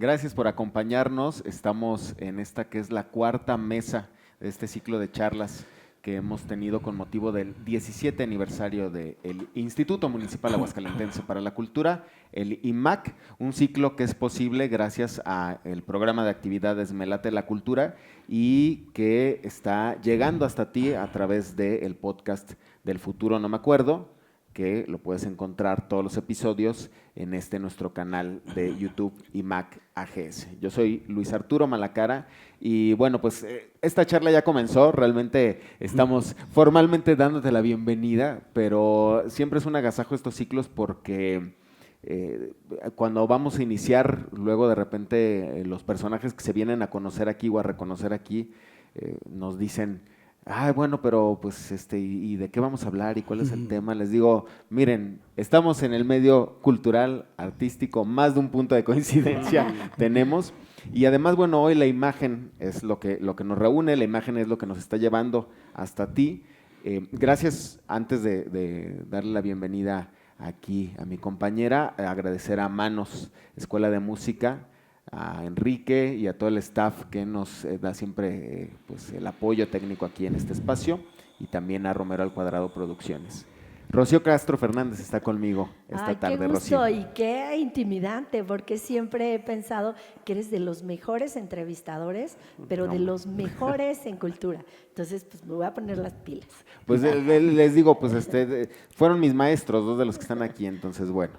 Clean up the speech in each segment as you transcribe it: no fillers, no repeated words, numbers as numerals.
Gracias por acompañarnos. Estamos en esta que es la cuarta mesa de este ciclo de charlas que hemos tenido con motivo del 17 aniversario del Instituto Municipal Aguascalentense para la Cultura, el IMAC, un ciclo que es posible gracias al programa de actividades Me Late la Cultura y que está llegando hasta ti a través del podcast del Futuro No Me Acuerdo, que lo puedes encontrar todos los episodios en nuestro canal de YouTube IMAC AGS. Yo soy Luis Arturo Malacara y bueno, pues esta charla ya comenzó, realmente estamos formalmente dándote la bienvenida, pero siempre es un agasajo estos ciclos porque cuando vamos a iniciar, luego de repente los personajes que se vienen a conocer aquí o a reconocer aquí nos dicen: ah, bueno, pero pues ¿y de qué vamos a hablar y cuál es el tema? Les digo, miren, estamos en el medio cultural, artístico, más de un punto de coincidencia tenemos. Y además, bueno, hoy la imagen es lo que nos reúne, la imagen es lo que nos está llevando hasta ti. Gracias, antes de darle la bienvenida aquí a mi compañera, agradecer a Manos Escuela de Música, a Enrique y a todo el staff que nos da siempre pues, el apoyo técnico aquí en este espacio, y también a Romero al Cuadrado Producciones. Rocío Castro Fernández está conmigo esta tarde. Qué gusto, Rocío. y qué intimidante, porque siempre he pensado que eres de los mejores entrevistadores, pero de los mejores en cultura. Entonces, pues me voy a poner las pilas. Pues les digo, pues fueron mis maestros, dos de los que están aquí, entonces bueno,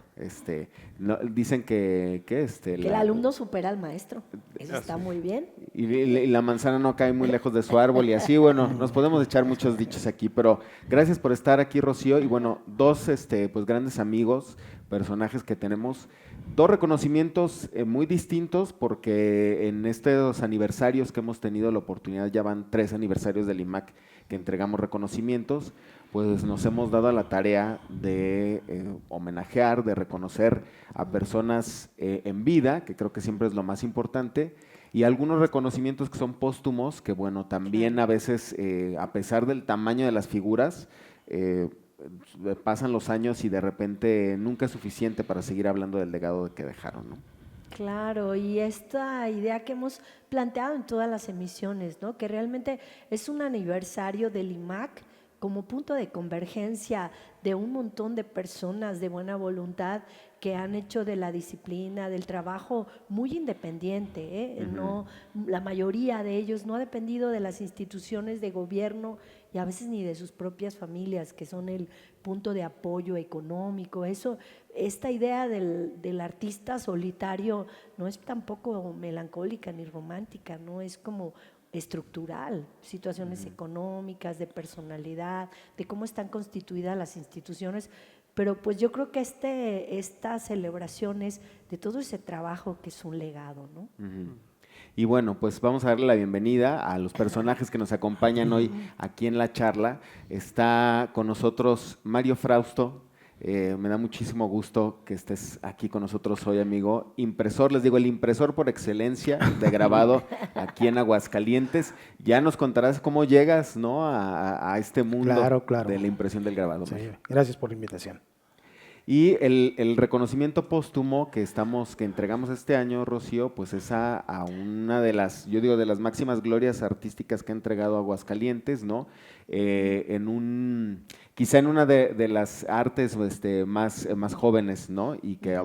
dicen que el alumno supera al maestro, eso está muy bien. Y la manzana no cae muy lejos de su árbol y así, bueno, nos podemos echar muchos dichos aquí, pero gracias por estar aquí, Rocío, y bueno, dos pues grandes amigos, personajes que tenemos, dos reconocimientos muy distintos, porque en estos aniversarios que hemos tenido la oportunidad, ya van 3 aniversarios del IMAC que entregamos reconocimientos, pues nos hemos dado a la tarea de homenajear, de reconocer a personas en vida, que creo que siempre es lo más importante, y algunos reconocimientos que son póstumos, que bueno, también a veces, a pesar del tamaño de las figuras, pasan los años y de repente nunca es suficiente para seguir hablando del legado que dejaron, ¿no? Claro, y esta idea que hemos planteado en todas las emisiones, ¿no? Que realmente es un aniversario del IMAC como punto de convergencia de un montón de personas de buena voluntad que han hecho de la disciplina, del trabajo muy independiente, ¿eh? No, la mayoría de ellos no ha dependido de las instituciones de gobierno y a veces ni de sus propias familias, que son el punto de apoyo económico. Esta idea del artista solitario no es tampoco melancólica ni romántica, no es como estructural, situaciones económicas, de personalidad, de cómo están constituidas las instituciones, pero pues yo creo que esta celebración es de todo ese trabajo que es un legado, ¿no? Y bueno, pues vamos a darle la bienvenida a los personajes que nos acompañan hoy aquí en la charla. Está con nosotros Mario Frausto. Me da muchísimo gusto que estés aquí con nosotros hoy, amigo. Impresor, les digo, el impresor por excelencia de grabado aquí en Aguascalientes. Ya nos contarás cómo llegas, ¿no?, a este mundo claro. de la impresión del grabado. Sí, gracias por la invitación. Y el reconocimiento póstumo que entregamos este año, Rocío, pues es a una de las, yo digo, de las máximas glorias artísticas que ha entregado Aguascalientes, ¿no? Quizá en una de las artes más jóvenes, ¿no? Y que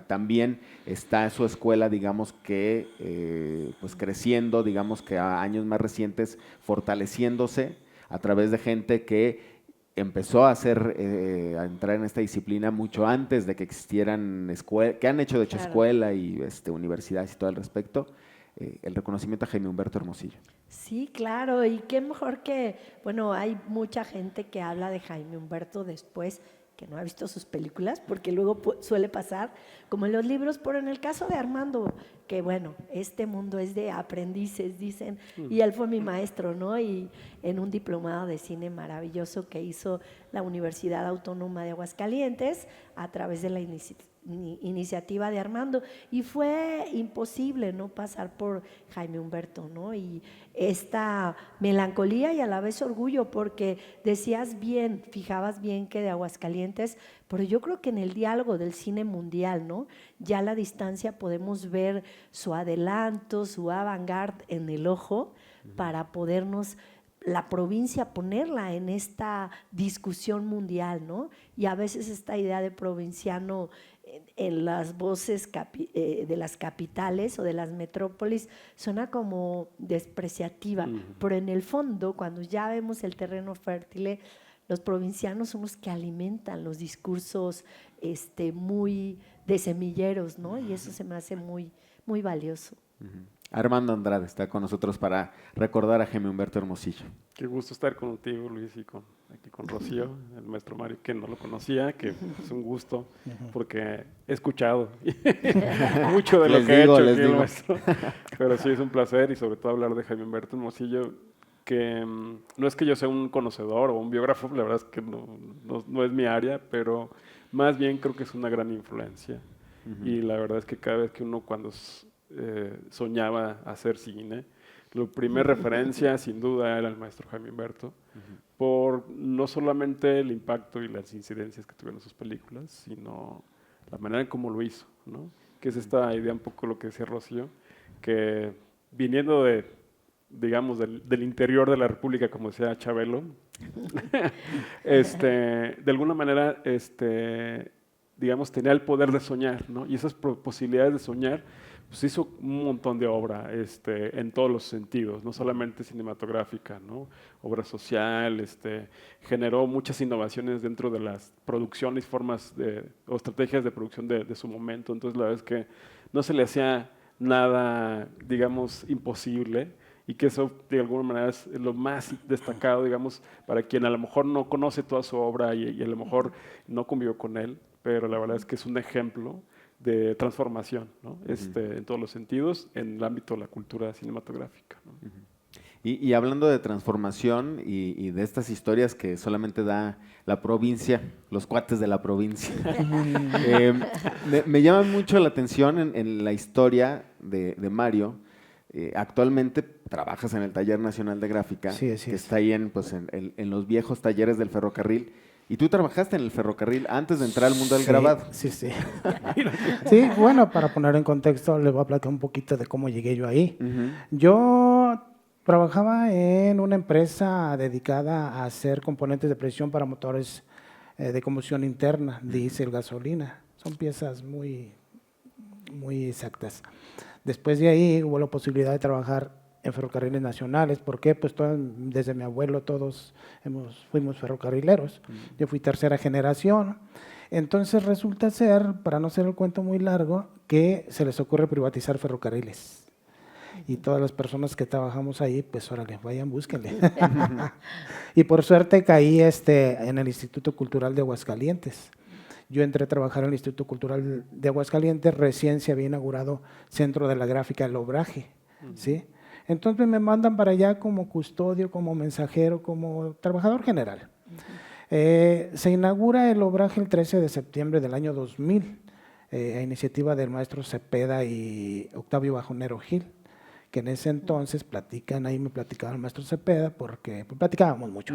también está su escuela, digamos que pues creciendo, digamos que a años más recientes, fortaleciéndose a través de gente que empezó a a entrar en esta disciplina mucho antes de que existieran escuelas, que han hecho de hecho escuela y universidades y todo al respecto. El reconocimiento a Jaime Humberto Hermosillo. Sí, claro, y qué mejor que, bueno, hay mucha gente que habla de Jaime Humberto después que no ha visto sus películas, porque luego suele pasar, como en los libros, pero en el caso de Armando, que bueno, este mundo es de aprendices, dicen, y él fue mi maestro, ¿no? Y en un diplomado de cine maravilloso que hizo la Universidad Autónoma de Aguascalientes a través de la iniciativa de Armando, y fue imposible no pasar por Jaime Humberto, ¿no? Y esta melancolía y a la vez orgullo, porque decías bien, fijabas bien que de Aguascalientes, pero yo creo que en el diálogo del cine mundial, ¿no? Ya a la distancia podemos ver su adelanto, su avant-garde en el ojo, para podernos la provincia ponerla en esta discusión mundial, ¿no? Y a veces esta idea de provinciano en las voces de las capitales o de las metrópolis suena como despreciativa, pero en el fondo, cuando ya vemos el terreno fértil, los provincianos son los que alimentan los discursos muy de semilleros, ¿no? Y eso se me hace muy, muy valioso. Armando Andrade está con nosotros para recordar a Jaime Humberto Hermosillo. Qué gusto estar contigo, Luis, y aquí con Rocío, el maestro Mario, que no lo conocía, que es un gusto, porque he escuchado mucho de lo que ha hecho aquí el maestro. Pero sí, es un placer, y sobre todo hablar de Jaime Humberto Hermosillo, que no es que yo sea un conocedor o un biógrafo, la verdad es que no es mi área, pero más bien creo que es una gran influencia. Y la verdad es que cada vez que uno cuando soñaba hacer cine, la primera referencia sin duda era el maestro Jaime Humberto, por no solamente el impacto y las incidencias que tuvieron sus películas, sino la manera en cómo lo hizo, ¿no? Que es esta idea un poco lo que decía Rocío, que viniendo digamos, del interior de la República, como decía Chabelo, de alguna manera, digamos, tenía el poder de soñar, ¿no? Y esas posibilidades de soñar, pues hizo un montón de obra en todos los sentidos, no solamente cinematográfica, ¿no? Obra social, generó muchas innovaciones dentro de las producciones, formas o estrategias de producción de su momento. Entonces, la verdad es que no se le hacía nada, digamos, imposible, y que eso de alguna manera es lo más destacado, digamos, para quien a lo mejor no conoce toda su obra y a lo mejor no convivió con él, pero la verdad es que es un ejemplo de transformación, ¿no? En todos los sentidos, en el ámbito de la cultura cinematográfica, ¿no? Y hablando de transformación y de estas historias que solamente da la provincia, los cuates de la provincia, me llama mucho la atención en la historia de Mario. Actualmente trabajas en el Taller Nacional de Gráfica, sí, que está ahí en los viejos talleres del ferrocarril. Y tú trabajaste en el ferrocarril antes de entrar al mundo del grabado. Sí. Sí, bueno, para poner en contexto, les voy a platicar un poquito de cómo llegué yo ahí. Yo trabajaba en una empresa dedicada a hacer componentes de presión para motores de combustión interna, diésel, gasolina. Son piezas muy, muy exactas. Después de ahí hubo la posibilidad de trabajar en ferrocarriles nacionales. ¿Por qué? Pues desde mi abuelo todos fuimos ferrocarrileros. Yo fui tercera generación. Entonces resulta ser, para no hacer el cuento muy largo, que se les ocurre privatizar ferrocarriles. Y todas las personas que trabajamos ahí, pues órale, vayan, búsquenle. Y por suerte caí en el Instituto Cultural de Aguascalientes. Yo entré a trabajar en el Instituto Cultural de Aguascalientes, recién se había inaugurado Centro de la Gráfica del Obraje, ¿sí? Entonces me mandan para allá como custodio, como mensajero, como trabajador general. Se inaugura el Obraje el 13 de septiembre del año 2000, a iniciativa del maestro Cepeda y Octavio Bajonero Gil, que en ese entonces me platicaba el maestro Cepeda, porque pues, platicábamos mucho.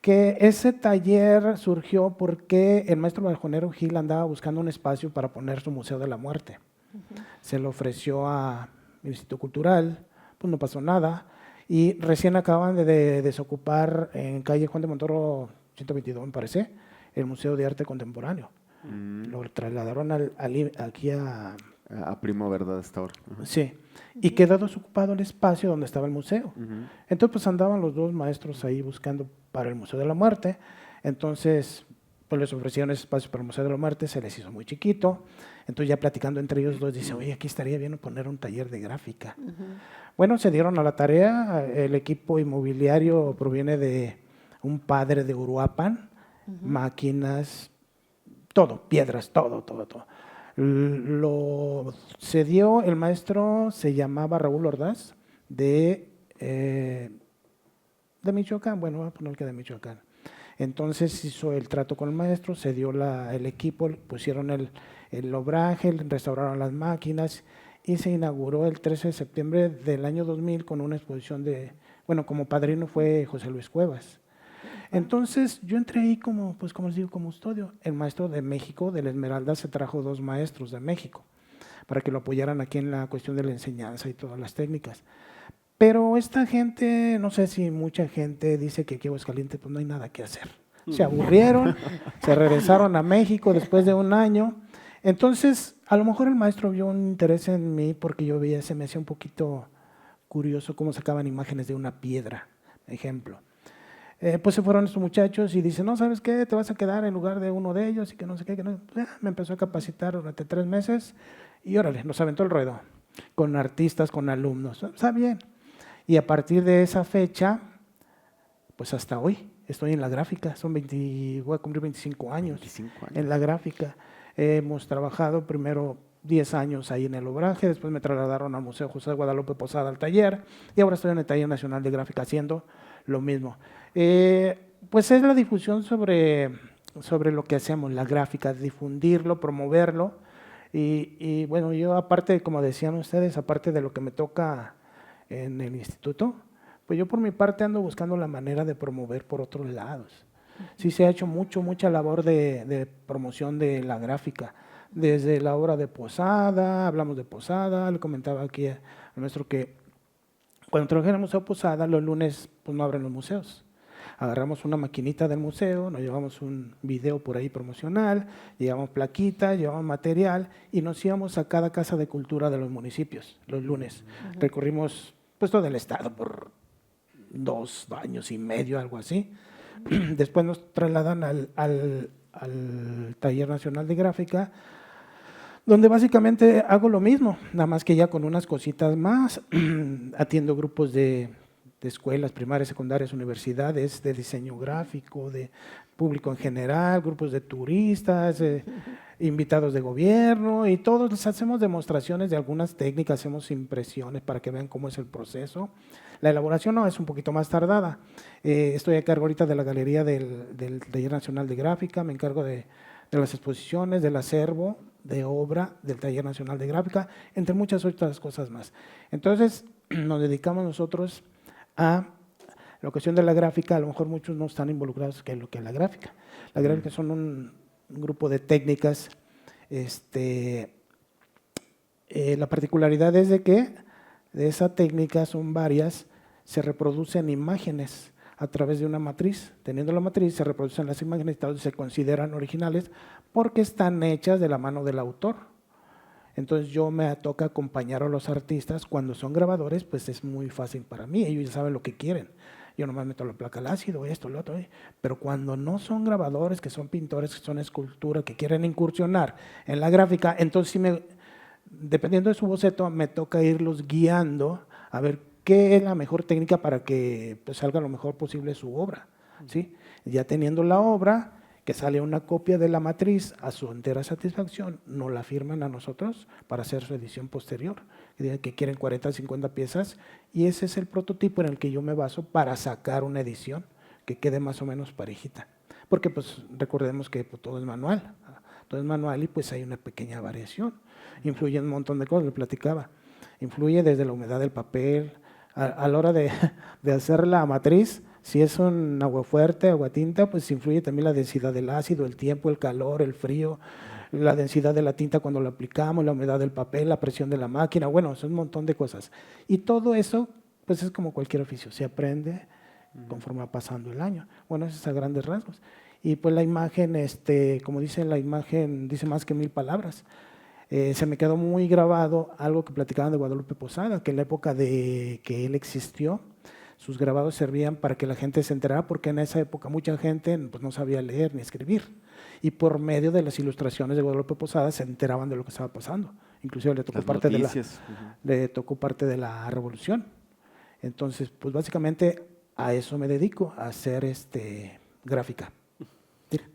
Que ese taller surgió porque el maestro Bajonero Gil andaba buscando un espacio para poner su Museo de la Muerte. Se lo ofreció al Instituto Cultural, pues no pasó nada, y recién acaban de desocupar en calle Juan de Montoro 122, me parece, el Museo de Arte Contemporáneo. Lo trasladaron aquí a Primo Verdad hasta ahora. Sí, y quedó desocupado el espacio donde estaba el museo. Entonces pues andaban los dos maestros ahí buscando para el Museo de la Muerte. Entonces pues les ofrecieron ese espacio para el Museo de la Muerte, se les hizo muy chiquito. Entonces ya platicando entre ellos dos, dice, oye, aquí estaría bien poner un taller de gráfica. Bueno, se dieron a la tarea. El equipo inmobiliario proviene de un padre de Uruapan, máquinas, todo, piedras, todo. Lo cedió el maestro, se llamaba Raúl Ordaz, de Michoacán, bueno, voy a poner que de Michoacán. Entonces hizo el trato con el maestro, se dio el equipo, pusieron el obraje, restauraron las máquinas y se inauguró el 13 de septiembre del año 2000 con una exposición como padrino fue José Luis Cuevas. Entonces yo entré ahí como les digo, como custodio. El maestro de México, de la Esmeralda, se trajo 2 maestros de México para que lo apoyaran aquí en la cuestión de la enseñanza y todas las técnicas. Pero esta gente, no sé si mucha gente dice que aquí en Aguascalientes pues no hay nada que hacer. Se aburrieron, se regresaron a México después de 1 año. Entonces, a lo mejor el maestro vio un interés en mí porque yo veía, se me hacía un poquito curioso cómo sacaban imágenes de una piedra, ejemplo. Pues se fueron estos muchachos y dicen, no, ¿sabes qué? Te vas a quedar en lugar de uno de ellos y que no sé qué. Que no. Me empezó a capacitar durante 3 meses y órale, nos aventó el ruedo con artistas, con alumnos. Está bien. Y a partir de esa fecha, pues hasta hoy, estoy en la gráfica. Voy a cumplir 25 años, 25 años en la gráfica. Hemos trabajado primero 10 años ahí en el obraje, después me trasladaron al Museo José de Guadalupe Posada al taller y ahora estoy en el Taller Nacional de Gráfica haciendo lo mismo. Pues es la difusión sobre lo que hacemos, la gráfica, difundirlo, promoverlo y bueno, yo aparte, como decían ustedes, aparte de lo que me toca en el instituto, pues yo por mi parte ando buscando la manera de promover por otros lados. Sí se ha hecho mucha labor de promoción de la gráfica, desde la obra de Posada, hablamos de Posada, le comentaba aquí a nuestro que cuando trabajé en el Museo Posada, los lunes pues no abren los museos. Agarramos una maquinita del museo, nos llevamos un video por ahí promocional, llevamos plaquitas, llevamos material y nos íbamos a cada casa de cultura de los municipios los lunes. Recorrimos pues todo el estado por 2 años y medio, algo así. Después nos trasladan al Taller Nacional de Gráfica, donde básicamente hago lo mismo, nada más que ya con unas cositas más. Atiendo grupos de escuelas primarias, secundarias, universidades, de diseño gráfico, de público en general, grupos de turistas, invitados de gobierno y todos les hacemos demostraciones de algunas técnicas, hacemos impresiones para que vean cómo es el proceso. La elaboración no es un poquito más tardada. Estoy a cargo ahorita de la galería del Taller Nacional de Gráfica, me encargo de las exposiciones, del acervo de obra del Taller Nacional de Gráfica, entre muchas otras cosas más. Entonces, nos dedicamos nosotros a la cuestión de la gráfica. A lo mejor muchos no están involucrados en lo que es la gráfica. La gráfica son un grupo de técnicas. La particularidad es de que de esa técnica son varias, se reproducen imágenes a través de una matriz. Teniendo la matriz se reproducen las imágenes y se consideran originales porque están hechas de la mano del autor. Entonces yo me toca acompañar a los artistas. Cuando son grabadores, pues es muy fácil para mí, ellos ya saben lo que quieren. Yo nomás meto la placa al ácido, esto, lo otro. Pero cuando no son grabadores, que son pintores, que son escultura, que quieren incursionar en la gráfica, entonces sí dependiendo de su boceto, me toca irlos guiando a ver qué es la mejor técnica para que pues, salga lo mejor posible su obra. ¿Sí? Ya teniendo la obra, que sale una copia de la matriz a su entera satisfacción, nos la firman a nosotros para hacer su edición posterior, que quieren 40, 50 piezas, y ese es el prototipo en el que yo me baso para sacar una edición que quede más o menos parejita. Porque pues recordemos que pues, todo es manual y pues hay una pequeña variación. Influye un montón de cosas, le platicaba. Influye desde la humedad del papel, a la hora de hacer la matriz. Si es un agua fuerte, agua tinta, pues influye también la densidad del ácido, el tiempo, el calor, el frío, la densidad de la tinta cuando la aplicamos, la humedad del papel, la presión de la máquina, bueno, es un montón de cosas. Y todo eso, pues es como cualquier oficio, se aprende conforme va pasando el año. Bueno, eso es a grandes rasgos. Y pues la imagen, como dice la imagen, dice más que 1000 palabras. Se me quedó muy grabado algo que platicaban de Guadalupe Posada, que en la época de que él existió, sus grabados servían para que la gente se enterara, porque en esa época mucha gente pues, no sabía leer ni escribir. Y por medio de las ilustraciones de Guadalupe Posada se enteraban de lo que estaba pasando. Inclusive le tocó, le tocó parte de la revolución. Entonces, pues básicamente a eso me dedico, a hacer gráfica.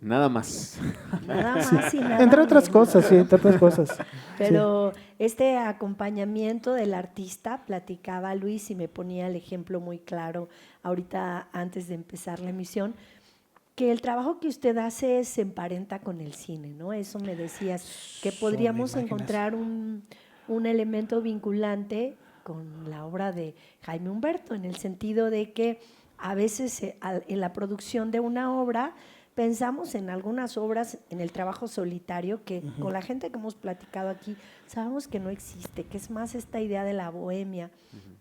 Nada más. Nada más y nada entre otras cosas, sí, entre otras cosas. Pero este acompañamiento del artista, platicaba Luis y me ponía el ejemplo muy claro ahorita antes de empezar la emisión, que el trabajo que usted hace se emparenta con el cine, ¿no? Eso me decías, que podríamos encontrar un elemento vinculante con la obra de Jaime Humberto, en el sentido de que a veces en la producción de una obra pensamos en algunas obras, en el trabajo solitario, que con la gente que hemos platicado aquí, sabemos que no existe, que es más esta idea de la bohemia,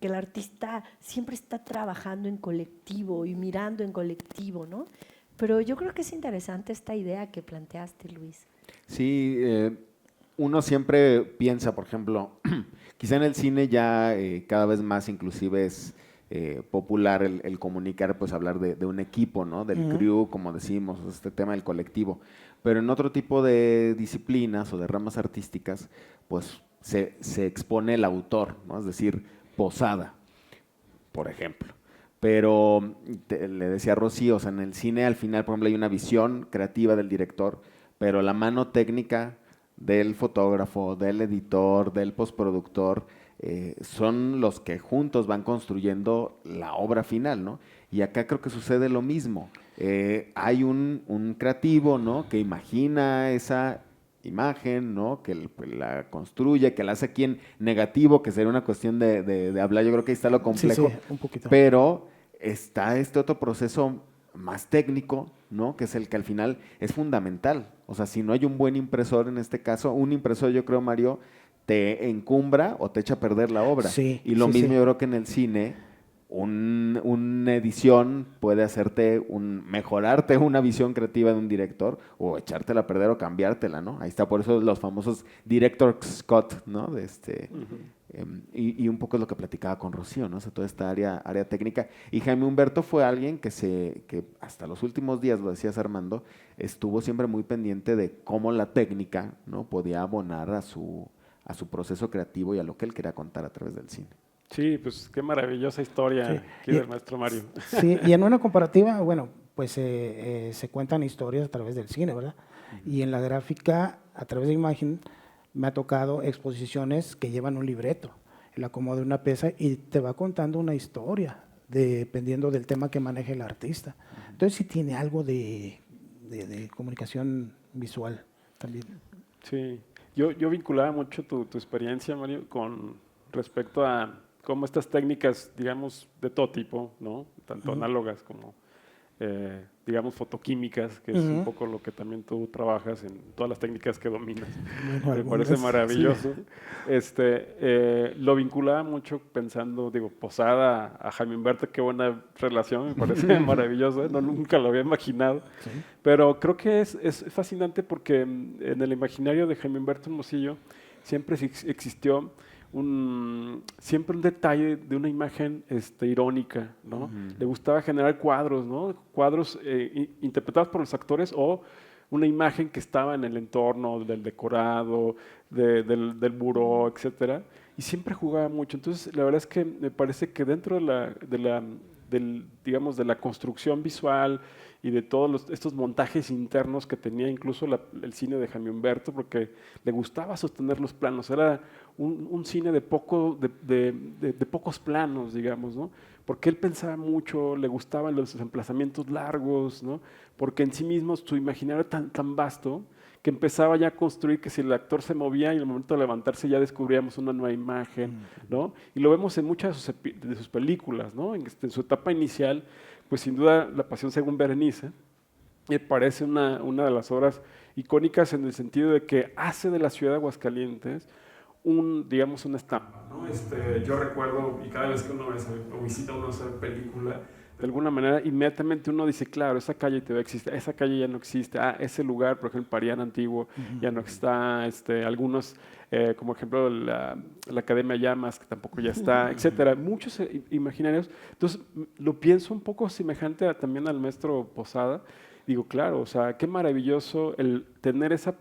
que el artista siempre está trabajando en colectivo y mirando en colectivo, ¿no? Pero yo creo que es interesante esta idea que planteaste, Luis. Sí, uno siempre piensa, por ejemplo, quizá en el cine ya cada vez más inclusive es popular el comunicar, pues hablar de un equipo, ¿no? Del crew, como decimos, este tema del colectivo. Pero en otro tipo de disciplinas o de ramas artísticas, pues se expone el autor, ¿no? Es decir, Posada, por ejemplo. Pero le decía a Rocío, o sea, en el cine al final, por ejemplo, hay una visión creativa del director, pero la mano técnica del fotógrafo, del editor, del postproductor, son los que juntos van construyendo la obra final, ¿no? Y acá creo que sucede lo mismo. Hay un creativo, ¿no? Que imagina esa imagen, ¿no? Que la construye, que la hace aquí en negativo, que sería una cuestión de hablar, yo creo que ahí está lo complejo. Sí, un poquito. Pero está este otro proceso más técnico, ¿no? Que es el que al final es fundamental. O sea, si no hay un buen impresor en este caso, un impresor, yo creo, Mario, te encumbra o te echa a perder la obra. Sí, y lo sí, mismo sí. yo creo que en el cine, una edición puede hacerte mejorarte una visión creativa de un director o echártela a perder o cambiártela, ¿no? Ahí está, por eso los famosos director's cut, ¿no? Y un poco es lo que platicaba con Rocío, ¿no? O sea, toda esta área técnica. Y Jaime Humberto fue alguien que hasta los últimos días, lo decías Armando, estuvo siempre muy pendiente de cómo la técnica, ¿no? Podía abonar a su proceso creativo y a lo que él quería contar a través del cine. Sí, pues qué maravillosa historia aquí del maestro Mario. Sí, y en una comparativa, bueno, pues se cuentan historias a través del cine, ¿verdad? Y en la gráfica, a través de imagen, me ha tocado exposiciones que llevan un libreto, el acomodo de una pieza y te va contando una historia, dependiendo del tema que maneje el artista. Entonces sí tiene algo de comunicación visual también. Sí, yo vinculaba mucho tu experiencia, Mario, con respecto a cómo estas técnicas, digamos, de todo tipo, ¿no? Tanto análogas como, digamos, fotoquímicas, que es un poco lo que también tú trabajas en todas las técnicas que dominas. Me parece maravilloso. Sí. Lo vinculaba mucho pensando, digo, Posada a Jaime Humberto, qué buena relación, me parece maravilloso, no, nunca lo había imaginado. Sí. Pero creo que es fascinante porque en el imaginario de Jaime Humberto Hermosillo siempre existió siempre un detalle de una imagen irónica, ¿no? Le gustaba generar cuadros, ¿no? Cuadros interpretados por los actores o una imagen que estaba en el entorno del decorado, del buró, etcétera. Y siempre jugaba mucho. Entonces, la verdad es que me parece que dentro digamos, de la construcción visual y de todos estos montajes internos que tenía incluso el cine de Jaime Humberto, porque le gustaba sostener los planos, era un cine de pocos planos, digamos, ¿no? Porque él pensaba mucho, le gustaban los emplazamientos largos, ¿no? Porque en sí mismo su imaginario era tan vasto que empezaba ya a construir que si el actor se movía y en el momento de levantarse ya descubríamos una nueva imagen, ¿no? Y lo vemos en muchas de sus películas, ¿no? En su etapa inicial, pues sin duda La Pasión según Berenice me parece una de las obras icónicas en el sentido de que hace de la ciudad de Aguascalientes digamos, una estampa, ¿no? Yo recuerdo, y cada vez que uno visita esa película, de alguna manera, inmediatamente uno dice, claro, esa calle te va a existir, esa calle ya no existe, ese lugar, por ejemplo, Parián Antiguo, ya no está, algunos, como ejemplo la Academia Llamas, que tampoco ya está, etcétera, muchos imaginarios. Entonces, lo pienso un poco semejante también al maestro Posada. Digo, claro, o sea, qué maravilloso el tener esa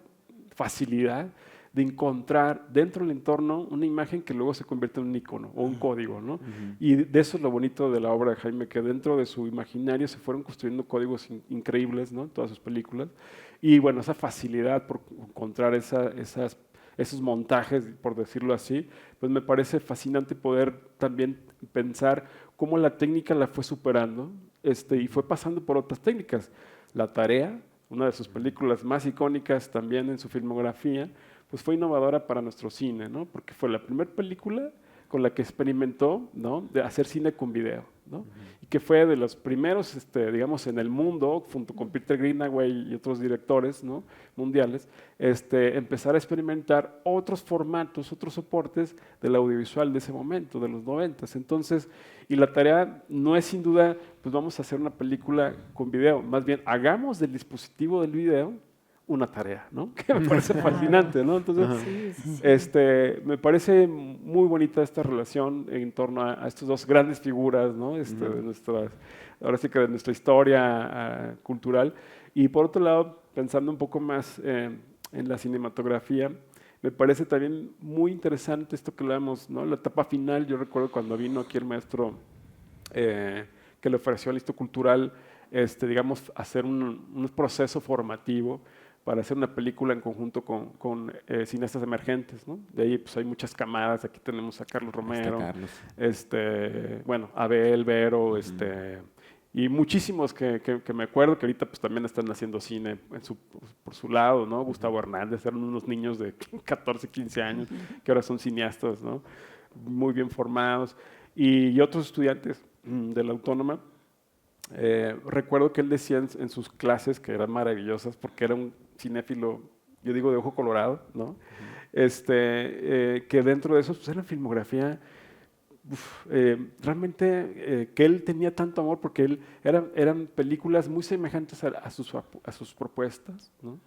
facilidad de encontrar dentro del entorno una imagen que luego se convierte en un icono o un código, ¿no? Y de eso es lo bonito de la obra de Jaime, que dentro de su imaginario se fueron construyendo códigos increíbles, ¿no? En todas sus películas. Y bueno, esa facilidad por encontrar esos montajes, por decirlo así, pues me parece fascinante poder también pensar cómo la técnica la fue superando y fue pasando por otras técnicas. La Tarea, una de sus películas más icónicas también en su filmografía, pues fue innovadora para nuestro cine, ¿no? Porque fue la primera película con la que experimentó, ¿no? De hacer cine con video, ¿no? Y que fue de los primeros, digamos, en el mundo, junto con Peter Greenaway y otros directores, ¿no? Mundiales, empezar a experimentar otros formatos, otros soportes del audiovisual de ese momento, de los 90s. Entonces, y La Tarea no es sin duda, pues vamos a hacer una película con video, más bien hagamos del dispositivo del video una tarea, ¿no? Que me parece fascinante, ¿no? Entonces, me parece muy bonita esta relación en torno a estas dos grandes figuras, ¿no? Ahora sí que de nuestra historia cultural. Y por otro lado, pensando un poco más en la cinematografía, me parece también muy interesante esto que hablamos, ¿no? La etapa final, yo recuerdo cuando vino aquí el maestro que le ofreció al Instituto Cultural, digamos, hacer un proceso formativo para hacer una película en conjunto con cineastas emergentes, ¿no? De ahí pues hay muchas camadas, aquí tenemos a Carlos Romero, bueno, Abel, Vero, y muchísimos que me acuerdo que ahorita pues también están haciendo cine por su lado, ¿no? Gustavo Hernández, eran unos niños de 14, 15 años que ahora son cineastas, ¿no? Muy bien formados, y otros estudiantes de la Autónoma. Recuerdo que él decía en sus clases, que eran maravillosas porque era un cinéfilo, yo digo de ojo colorado, ¿no? Que dentro de eso pues era filmografía realmente que él tenía tanto amor porque eran películas muy semejantes a sus propuestas, ¿no?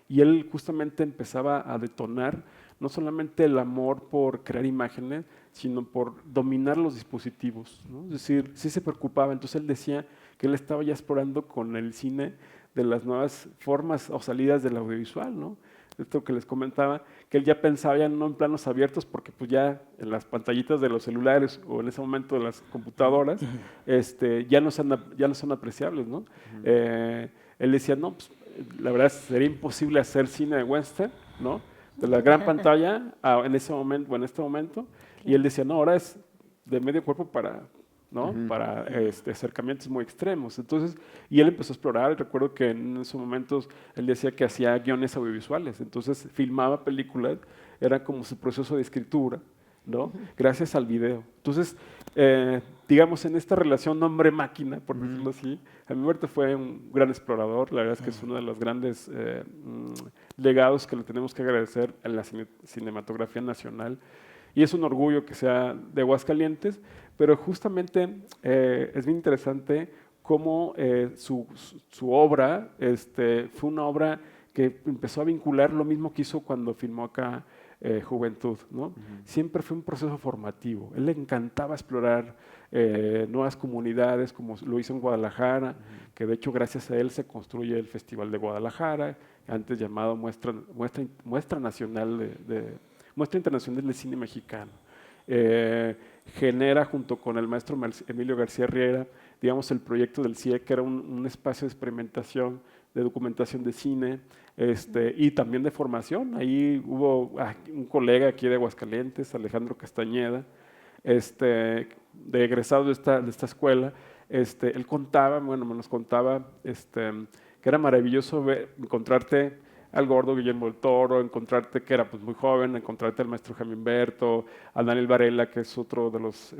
Y él justamente empezaba a detonar no solamente el amor por crear imágenes, sino por dominar los dispositivos, ¿no? Es decir, sí se preocupaba. Entonces él decía que él estaba ya explorando con el cine de las nuevas formas o salidas del audiovisual, ¿no? Esto que les comentaba, que él ya pensaba ya no en planos abiertos, porque pues ya en las pantallitas de los celulares o en ese momento de las computadoras, ya no son apreciables, ¿no? Él decía, no, pues la verdad sería imposible hacer cine de western, ¿no? De la gran pantalla en ese momento, o en este momento, y él decía, no, ahora es de medio cuerpo ¿no? Para acercamientos muy extremos. Entonces, y él empezó a explorar, y recuerdo que en esos momentos él decía que hacía guiones audiovisuales, entonces filmaba películas, era como su proceso de escritura, ¿no? Gracias al video. Entonces, digamos, en esta relación hombre-máquina, por decirlo así, a mí Humberto fue un gran explorador, la verdad es que es uno de los grandes legados que le tenemos que agradecer a la cinematografía nacional, y es un orgullo que sea de Aguascalientes, pero justamente es bien interesante cómo su obra fue una obra que empezó a vincular lo mismo que hizo cuando filmó acá Juventud, ¿no? Siempre fue un proceso formativo. Él le encantaba explorar nuevas comunidades, como lo hizo en Guadalajara, que de hecho gracias a él se construye el Festival de Guadalajara, antes llamado Muestra Nacional Muestra Internacional de Cine Mexicano. Genera junto con el maestro Emilio García Riera, digamos, el proyecto del CIE, que era un espacio de experimentación, de documentación de cine, y también de formación. Ahí hubo un colega aquí de Aguascalientes, Alejandro Castañeda, de egresado de esta escuela. Él contaba, nos contaba que era maravilloso encontrarte al gordo Guillermo del Toro, encontrarte que era pues muy joven, encontrarte al maestro Jaime Humberto, a Daniel Varela, que es otro de los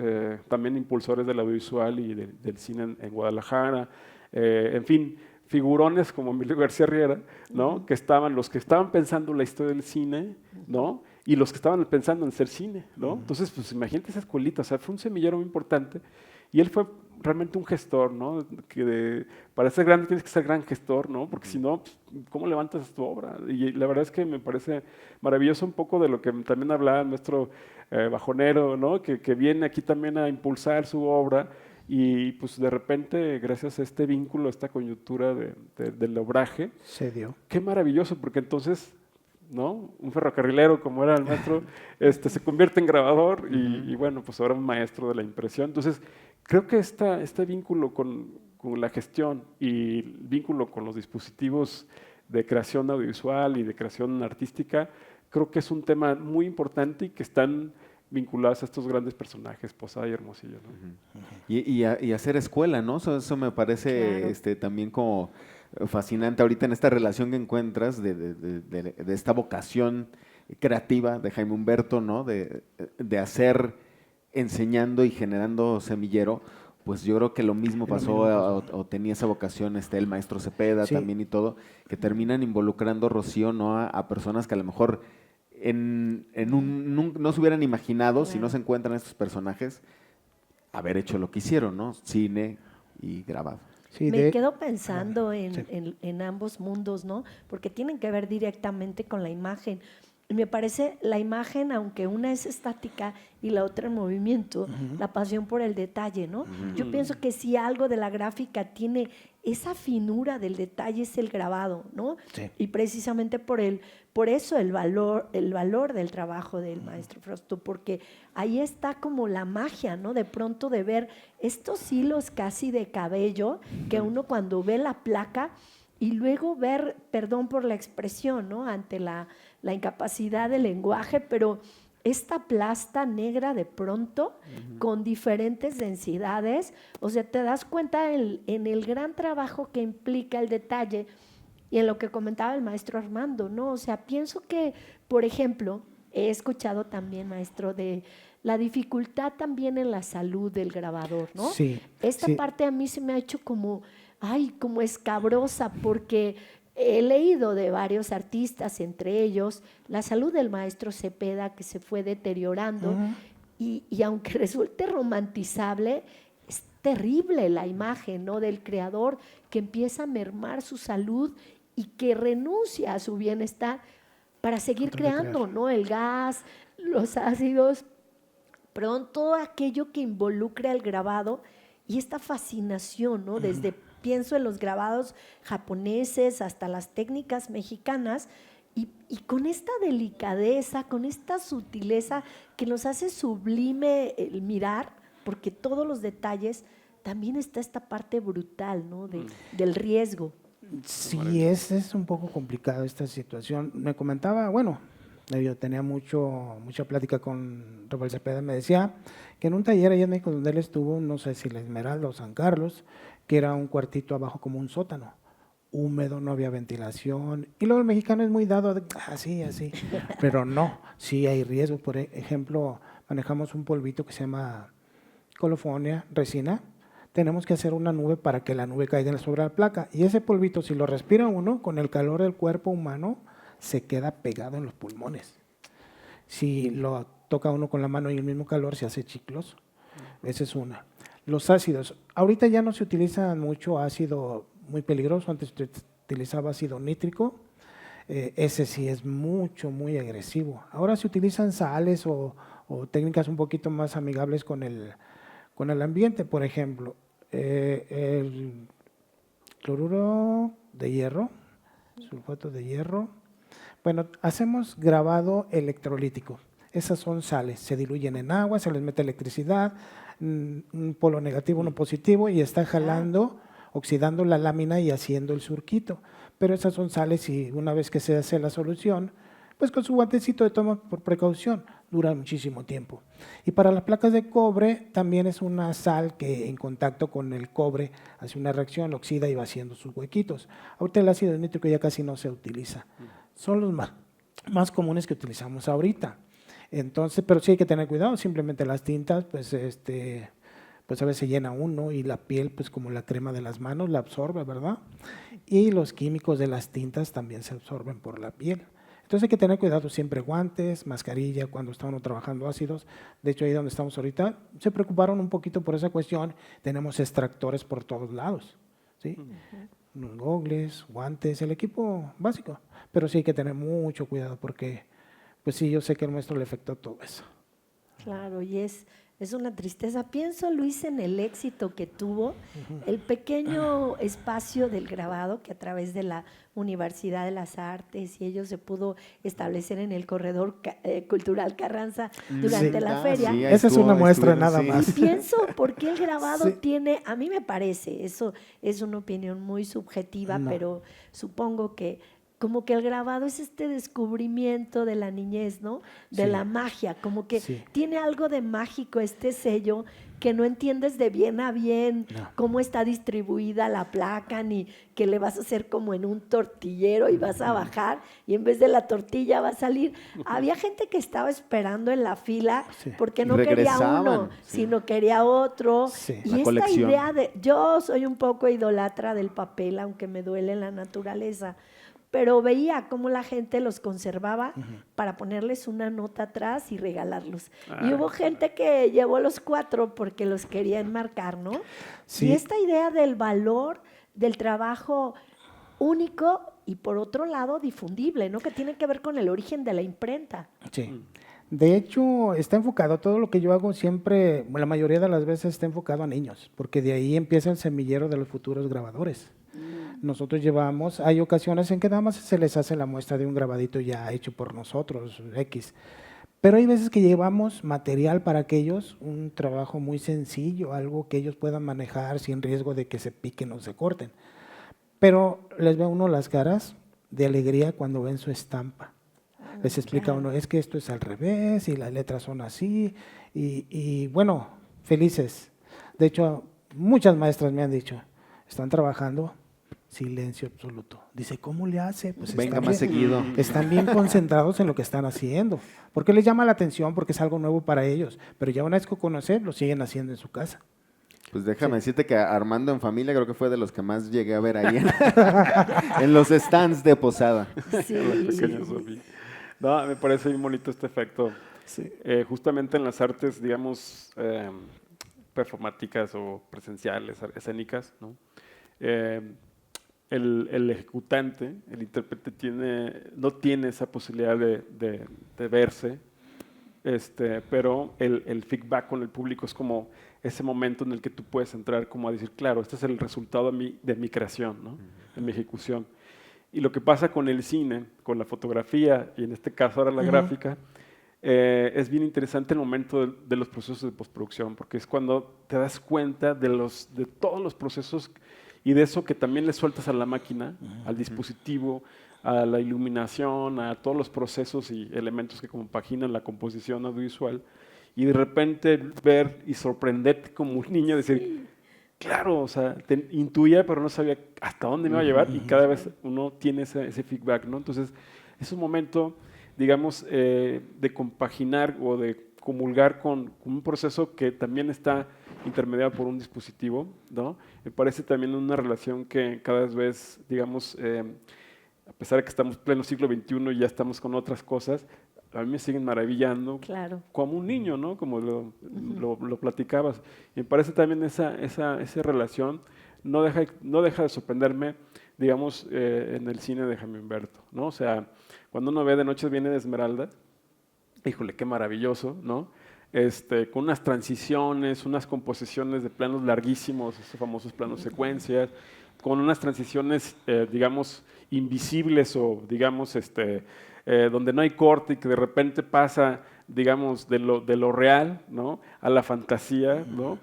también impulsores del audiovisual y del cine en Guadalajara, en fin, figurones como Emilio García Riera, ¿no? Los que estaban pensando en la historia del cine, ¿no? Y los que estaban pensando en ser cine, ¿no? Entonces, pues imagínate esa escuelita, o sea, fue un semillero muy importante, y él fue realmente un gestor, ¿no? Para ser grande tienes que ser gran gestor, ¿no? Porque si no, pues, ¿cómo levantas tu obra? Y la verdad es que me parece maravilloso un poco de lo que también hablaba nuestro Bajonero, ¿no? Que viene aquí también a impulsar su obra, y pues de repente, gracias a este vínculo, a esta coyuntura del obraje, se dio. Qué maravilloso, porque entonces, ¿no? Un ferrocarrilero como era el maestro, se convierte en grabador y bueno, pues ahora un maestro de la impresión. Entonces, creo que este vínculo con la gestión y el vínculo con los dispositivos de creación audiovisual y de creación artística, creo que es un tema muy importante y que están vinculados a estos grandes personajes, Posada y Hermosillo, ¿no? Y hacer escuela, ¿no? Eso me parece Claro. también como fascinante ahorita en esta relación que encuentras de esta vocación creativa de Jaime Humberto, ¿no? De hacer, enseñando y generando semillero. Pues yo creo que lo mismo pasó, o tenía esa vocación el maestro Cepeda también y todo, que terminan involucrando, Rocío, ¿no? A personas que a lo mejor no se hubieran imaginado, si no se encuentran estos personajes, haber hecho lo que hicieron, ¿no? Cine y grabado. Sí, me quedo pensando en ambos mundos, ¿no? Porque tienen que ver directamente con la imagen. Y me parece la imagen, aunque una es estática y la otra en movimiento, la pasión por el detalle, ¿no? Yo pienso que si algo de la gráfica tiene esa finura del detalle es el grabado, ¿no? Sí. Y precisamente por eso el valor del trabajo del maestro Frausto, porque ahí está como la magia, ¿no? De pronto de ver estos hilos casi de cabello que uno cuando ve la placa y luego ver, perdón por la expresión, ¿no? Ante la incapacidad del lenguaje, pero esta plasta negra de pronto con diferentes densidades, o sea, te das cuenta en el gran trabajo que implica el detalle y en lo que comentaba el maestro Armando, ¿no? O sea, pienso que, por ejemplo, he escuchado también, maestro, de la dificultad también en la salud del grabador, ¿no? Sí. Esta parte a mí se me ha hecho como escabrosa, porque he leído de varios artistas, entre ellos la salud del maestro Cepeda, que se fue deteriorando, y aunque resulte romantizable, es terrible la imagen, ¿no? Del creador que empieza a mermar su salud y que renuncia a su bienestar para seguir creando, ¿no? El gas, los ácidos, perdón, todo aquello que involucra el grabado y esta fascinación, ¿no? Pienso en los grabados japoneses hasta las técnicas mexicanas y con esta delicadeza, con esta sutileza que nos hace sublime el mirar, porque todos los detalles, también está esta parte brutal, ¿no? Del riesgo. Sí, es un poco complicado esta situación. Me comentaba, bueno, yo tenía mucha plática con Rafael Cepeda, me decía que en un taller allá en México donde él estuvo, no sé si la Esmeralda o San Carlos, que era un cuartito abajo como un sótano, húmedo, no había ventilación, y luego el mexicano es muy dado así, pero no, sí hay riesgo. Por ejemplo, manejamos un polvito que se llama colofonia, resina, tenemos que hacer una nube para que la nube caiga sobre la placa, y ese polvito, si lo respira uno, con el calor del cuerpo humano, se queda pegado en los pulmones. Si lo toca uno con la mano y el mismo calor, se hace chicloso. Esa es una. Los ácidos. Ahorita ya no se utiliza mucho ácido muy peligroso. Antes se utilizaba ácido nítrico. Ese sí es muy agresivo. Ahora se utilizan sales o técnicas un poquito más amigables con el ambiente. Por ejemplo, el cloruro de hierro, sulfato de hierro. Bueno, hacemos grabado electrolítico. Esas son sales, se diluyen en agua, se les mete electricidad, un polo negativo, uno positivo, y está jalando, oxidando la lámina y haciendo el surquito. Pero esas son sales y una vez que se hace la solución, pues con su guantecito de toma por precaución, dura muchísimo tiempo. Y para las placas de cobre también es una sal que en contacto con el cobre hace una reacción, oxida y va haciendo sus huequitos. Ahorita el ácido nítrico ya casi no se utiliza. Son los más comunes que utilizamos ahorita. Entonces, pero sí hay que tener cuidado, simplemente las tintas, pues a veces se llena uno y la piel, pues como la crema de las manos, la absorbe, ¿verdad? Y los químicos de las tintas también se absorben por la piel. Entonces hay que tener cuidado, siempre guantes, mascarilla cuando estamos trabajando ácidos. De hecho, ahí donde estamos ahorita, se preocuparon un poquito por esa cuestión. Tenemos extractores por todos lados, ¿sí? Unos gogles, guantes, el equipo básico. Pero sí hay que tener mucho cuidado porque, pues sí, yo sé que al maestro le afectó todo eso. Claro, y es una tristeza. Pienso, Luis, en el éxito que tuvo el pequeño espacio del grabado que a través de la Universidad de las Artes y ello se pudo establecer en el Corredor Cultural Carranza durante la feria. Sí, esa es una muestra nada más. Y pienso por qué el grabado tiene, a mí me parece, eso es una opinión muy subjetiva, pero supongo que como que el grabado es este descubrimiento de la niñez, ¿no? De Sí. la magia, como que Sí. tiene algo de mágico este sello que no entiendes de bien a bien No. cómo está distribuida la placa, ni que le vas a hacer como en un tortillero y vas a bajar y en vez de la tortilla va a salir. Había gente que estaba esperando en la fila Sí. porque Y no quería regresaban, uno, sí. sino quería otro. Sí. Y La esta colección. idea de, yo soy un poco idolatra del papel, aunque me duele en la naturaleza, pero veía cómo la gente los conservaba para ponerles una nota atrás y regalarlos. Y hubo gente que llevó los 4 porque los quería enmarcar, ¿no? Sí. Y esta idea del valor del trabajo único y por otro lado difundible, ¿no? Que tiene que ver con el origen de la imprenta. Sí. De hecho, está enfocado, todo lo que yo hago siempre, la mayoría de las veces está enfocado a niños, porque de ahí empieza el semillero de los futuros grabadores. Nosotros llevamos, hay ocasiones en que nada más se les hace la muestra de un grabadito ya hecho por nosotros, X. Pero hay veces que llevamos material para aquellos, un trabajo muy sencillo, algo que ellos puedan manejar sin riesgo de que se piquen o se corten. Pero les ve uno las caras de alegría cuando ven su estampa. Les explica Claro. uno, es que esto es al revés y las letras son así. Y bueno, felices. De hecho, muchas maestras me han dicho, están trabajando, silencio absoluto. Dice, ¿cómo le hace? Pues Venga están más bien- seguido. Están bien concentrados en lo que están haciendo. Porque les llama la atención, porque es algo nuevo para ellos. Pero ya una vez que conocen, lo siguen haciendo en su casa. Pues déjame decirte que Armando en Familia creo que fue de los que más llegué a ver ahí en los stands de Posada. Sí. La pequeña Sofía. No, me parece bien bonito este efecto. Justamente en las artes, digamos, performáticas o presenciales, escénicas, ¿no? El ejecutante, el intérprete, no tiene esa posibilidad de verse, pero el feedback con el público es como ese momento en el que tú puedes entrar como a decir, claro, este es el resultado de mi creación, ¿no? De mi ejecución. Y lo que pasa con el cine, con la fotografía y en este caso ahora la gráfica, es bien interesante el momento de los procesos de postproducción, porque es cuando te das cuenta de todos los procesos y de eso que también le sueltas a la máquina, al dispositivo, a la iluminación, a todos los procesos y elementos que compaginan la composición audiovisual, y de repente ver y sorprenderte como un niño, decir, claro, o sea, intuía, pero no sabía hasta dónde me iba a llevar, y cada vez uno tiene ese feedback, ¿no? Entonces, es un momento, digamos, de compaginar o de comulgar con un proceso que también está intermediado por un dispositivo, ¿no? Me parece también una relación que cada vez, digamos, a pesar de que estamos en pleno siglo XXI y ya estamos con otras cosas, a mí me siguen maravillando Claro. como un niño, ¿no? Como lo platicabas. Y me parece también esa relación no deja de sorprenderme, digamos, en el cine de Jaime Humberto, ¿no? O sea, cuando uno ve De Noches viene de Esmeralda, híjole, qué maravilloso, ¿no? Con unas transiciones, unas composiciones de planos larguísimos, esos famosos planos secuencias, con unas transiciones, digamos, invisibles o, digamos, donde no hay corte y que de repente pasa, digamos, de lo real, ¿no? A la fantasía, ¿no?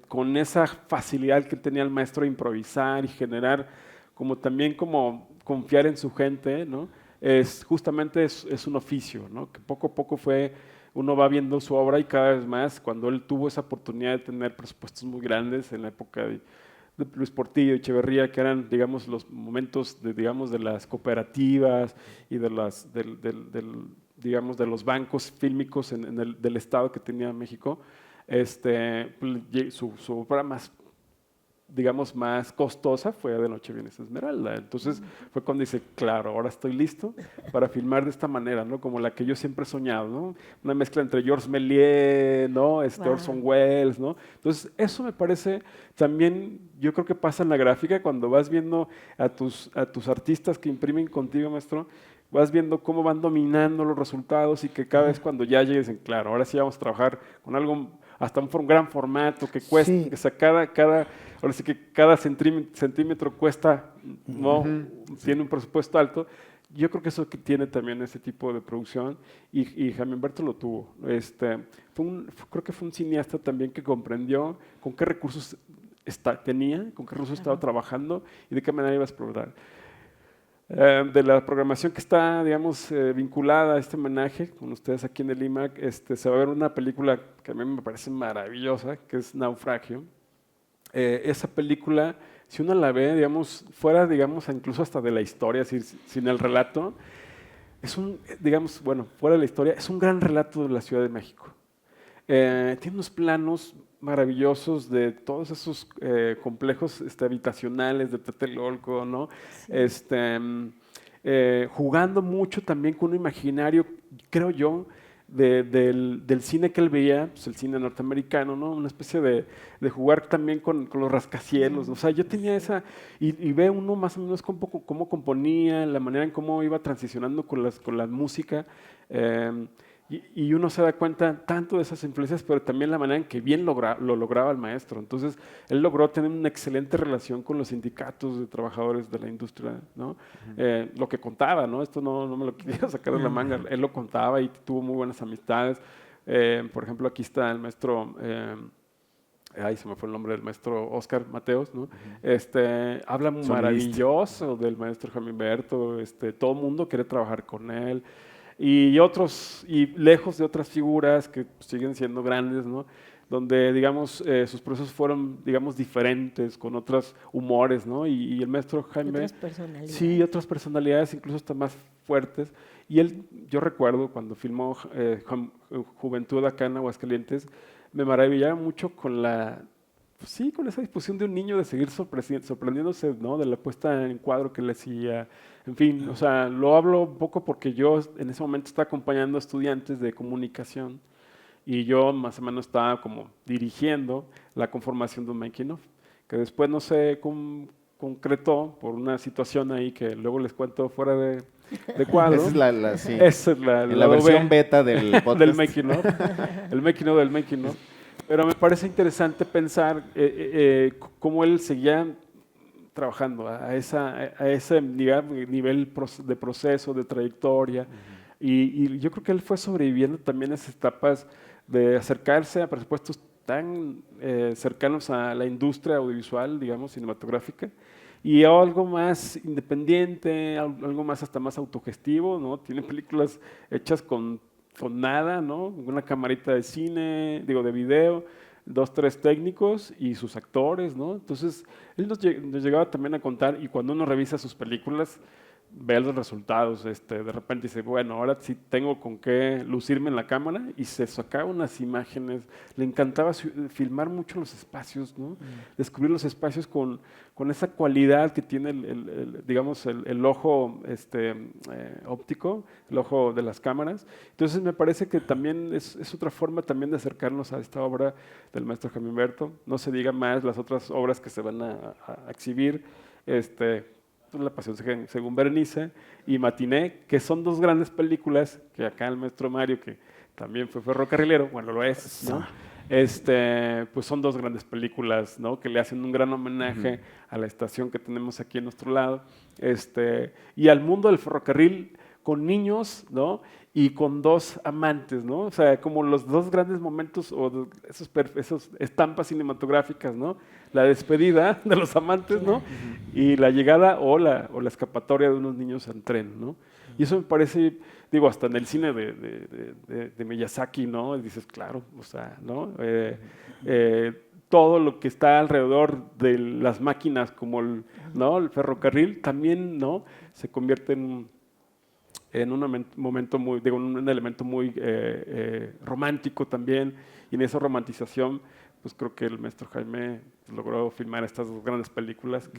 Con esa facilidad que tenía el maestro de improvisar y generar, como también como confiar en su gente, ¿no? Justamente es un oficio, ¿no? Que poco a poco uno va viendo su obra y cada vez más, cuando él tuvo esa oportunidad de tener presupuestos muy grandes en la época de Luis Portillo y Echeverría, que eran, digamos, los momentos digamos, de las cooperativas y digamos, de los bancos fílmicos del Estado que tenía México, su obra más, digamos, más costosa fue De Noche viene Esmeralda. Entonces fue cuando dice, claro, ahora estoy listo para filmar de esta manera, ¿no? Como la que yo siempre he soñado, ¿no? Una mezcla entre Georges Méliès, ¿no? Orson Welles, ¿no? Entonces eso me parece también, yo creo que pasa en la gráfica cuando vas viendo a tus artistas que imprimen contigo, maestro, vas viendo cómo van dominando los resultados y que cada vez cuando ya llegues en, claro, ahora sí vamos a trabajar con algo hasta un gran formato que cuesta, Sí. o sea, ahora sí que cada centímetro cuesta, ¿no? Tiene un presupuesto alto. Yo creo que eso que tiene también ese tipo de producción y Jaime Humberto lo tuvo. Creo que fue un cineasta también que comprendió con qué recursos tenía, con qué recursos estaba trabajando y de qué manera iba a explorar. De la programación que está, digamos, vinculada a este homenaje con ustedes aquí en el IMAC, se va a ver una película que a mí me parece maravillosa, que es Naufragio. Esa película, si uno la ve, digamos, fuera, digamos, incluso hasta de la historia, sin el relato, es digamos, bueno, fuera de la historia, es un gran relato de la Ciudad de México. Tiene unos planos maravillosos de todos esos complejos habitacionales de Tlatelolco, ¿no? Sí. Jugando mucho también con un imaginario, creo yo, del cine que él veía, pues el cine norteamericano, ¿no? Una especie de jugar también con los rascacielos. O sea, yo tenía esa, y ve uno más o menos cómo componía, la manera en cómo iba transicionando con la música. Y uno se da cuenta tanto de esas influencias, pero también la manera en que bien lo lograba el maestro. Entonces, él logró tener una excelente relación con los sindicatos de trabajadores de la industria, ¿no? Lo que contaba, ¿no? Esto no me lo quería sacar de la manga, él lo contaba y tuvo muy buenas amistades. Por ejemplo, aquí está el maestro, se me fue el nombre del maestro Oscar Mateos, ¿no? Habla maravilloso del maestro Jaime Humberto, todo el mundo quiere trabajar con él. Y otros, y lejos de otras figuras que siguen siendo grandes, ¿no? Donde, digamos, sus procesos fueron, digamos, diferentes, con otros humores, ¿no? Y el maestro Jaime... Otras personalidades. Sí, otras personalidades, incluso hasta más fuertes. Y él, yo recuerdo cuando filmó Juventud acá en Aguascalientes, me maravillaba mucho con con esa disposición de un niño de seguir sorprendiéndose, ¿no? De la puesta en cuadro que le hacía. En fin, o sea, lo hablo un poco porque yo en ese momento estaba acompañando a estudiantes de comunicación y yo más o menos estaba como dirigiendo la conformación de un making of, que después no se concretó por una situación ahí que luego les cuento fuera de cuadro. Esa es la versión beta del podcast. Del making of. El making of del making of. Pero me parece interesante pensar cómo él seguía trabajando a ese nivel de proceso, de trayectoria. Y yo creo que él fue sobreviviendo también a esas etapas de acercarse a presupuestos tan cercanos a la industria audiovisual, digamos, cinematográfica, y algo más independiente, algo más hasta más autogestivo, ¿no? Tiene películas hechas con nada, ¿no? Una camarita de cine, de video, 2, 3 técnicos y sus actores, ¿no? Entonces, él nos llegaba también a contar, y cuando uno revisa sus películas, ve los resultados, de repente dice, bueno, ahora sí tengo con qué lucirme en la cámara, y se sacaba unas imágenes, le encantaba filmar mucho los espacios, ¿no? Descubrir los espacios con esa cualidad que tiene digamos, el ojo óptico, el ojo de las cámaras. Entonces me parece que también es otra forma también de acercarnos a esta obra del maestro Jaime Humberto. No se diga más las otras obras que se van a exhibir, La Pasión según Berenice y Matiné, que son dos grandes películas que acá el maestro Mario, que también fue ferrocarrilero, bueno, lo es, ¿no? Pues son dos grandes películas, ¿no? Que le hacen un gran homenaje a la estación que tenemos aquí a nuestro lado, y al mundo del ferrocarril con niños, ¿no? Y con dos amantes, ¿no? O sea, como los dos grandes momentos o esas estampas cinematográficas, ¿no? La despedida de los amantes, ¿no? Y la llegada o la escapatoria de unos niños en tren, ¿no? Y eso me parece, digo, hasta en el cine de Miyazaki, ¿no? Y dices, claro, o sea, ¿no? Todo lo que está alrededor de las máquinas como ¿no? El ferrocarril también, ¿no? Se convierte en un momento un elemento muy romántico también, y en esa romantización, pues creo que el maestro Jaime logró filmar estas dos grandes películas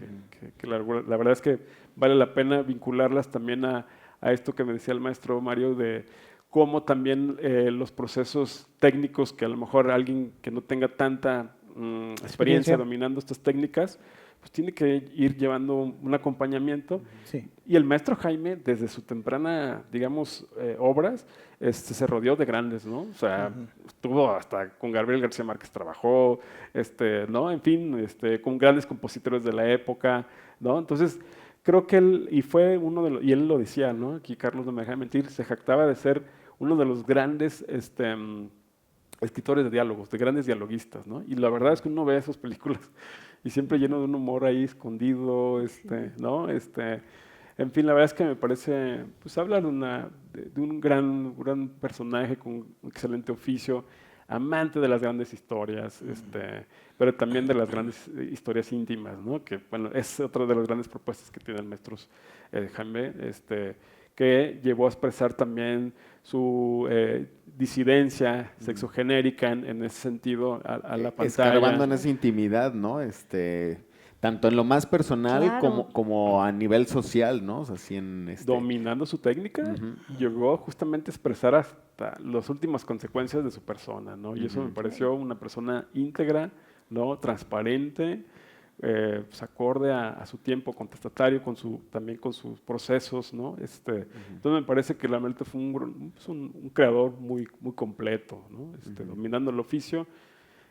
que la verdad es que vale la pena vincularlas también a esto que me decía el maestro Mario, de cómo también los procesos técnicos, que a lo mejor alguien que no tenga tanta experiencia dominando estas técnicas, pues tiene que ir llevando un acompañamiento. Sí. Y el maestro Jaime, desde su temprana, digamos, obras, se rodeó de grandes, ¿no? O sea, estuvo hasta con Gabriel García Márquez, trabajó, ¿no? En fin, con grandes compositores de la época, ¿no? Entonces, creo que él, y fue uno de los, y él lo decía, ¿no? Aquí Carlos no me deja mentir, se jactaba de ser uno de los grandes, escritores de diálogos, de grandes dialoguistas, ¿no? Y la verdad es que uno ve esas películas y siempre lleno de un humor ahí escondido, ¿no? En fin, la verdad es que me parece, pues habla de un gran personaje con un excelente oficio, amante de las grandes historias, pero también de las grandes historias íntimas, ¿no? Que, bueno, es otra de las grandes propuestas que tiene el maestro Jaime, que llevó a expresar también su disidencia sexogenérica en ese sentido a la pantalla. Escarbando en esa intimidad, ¿no? Tanto en lo más personal como a nivel social, ¿no? O sea, así dominando su técnica, llegó justamente a expresar hasta las últimas consecuencias de su persona, ¿no? Y eso me pareció una persona íntegra, ¿no? Transparente, pues acorde a su tiempo, contestatario, también con sus procesos, ¿no? Entonces me parece que realmente fue un creador muy completo, ¿no? Dominando el oficio,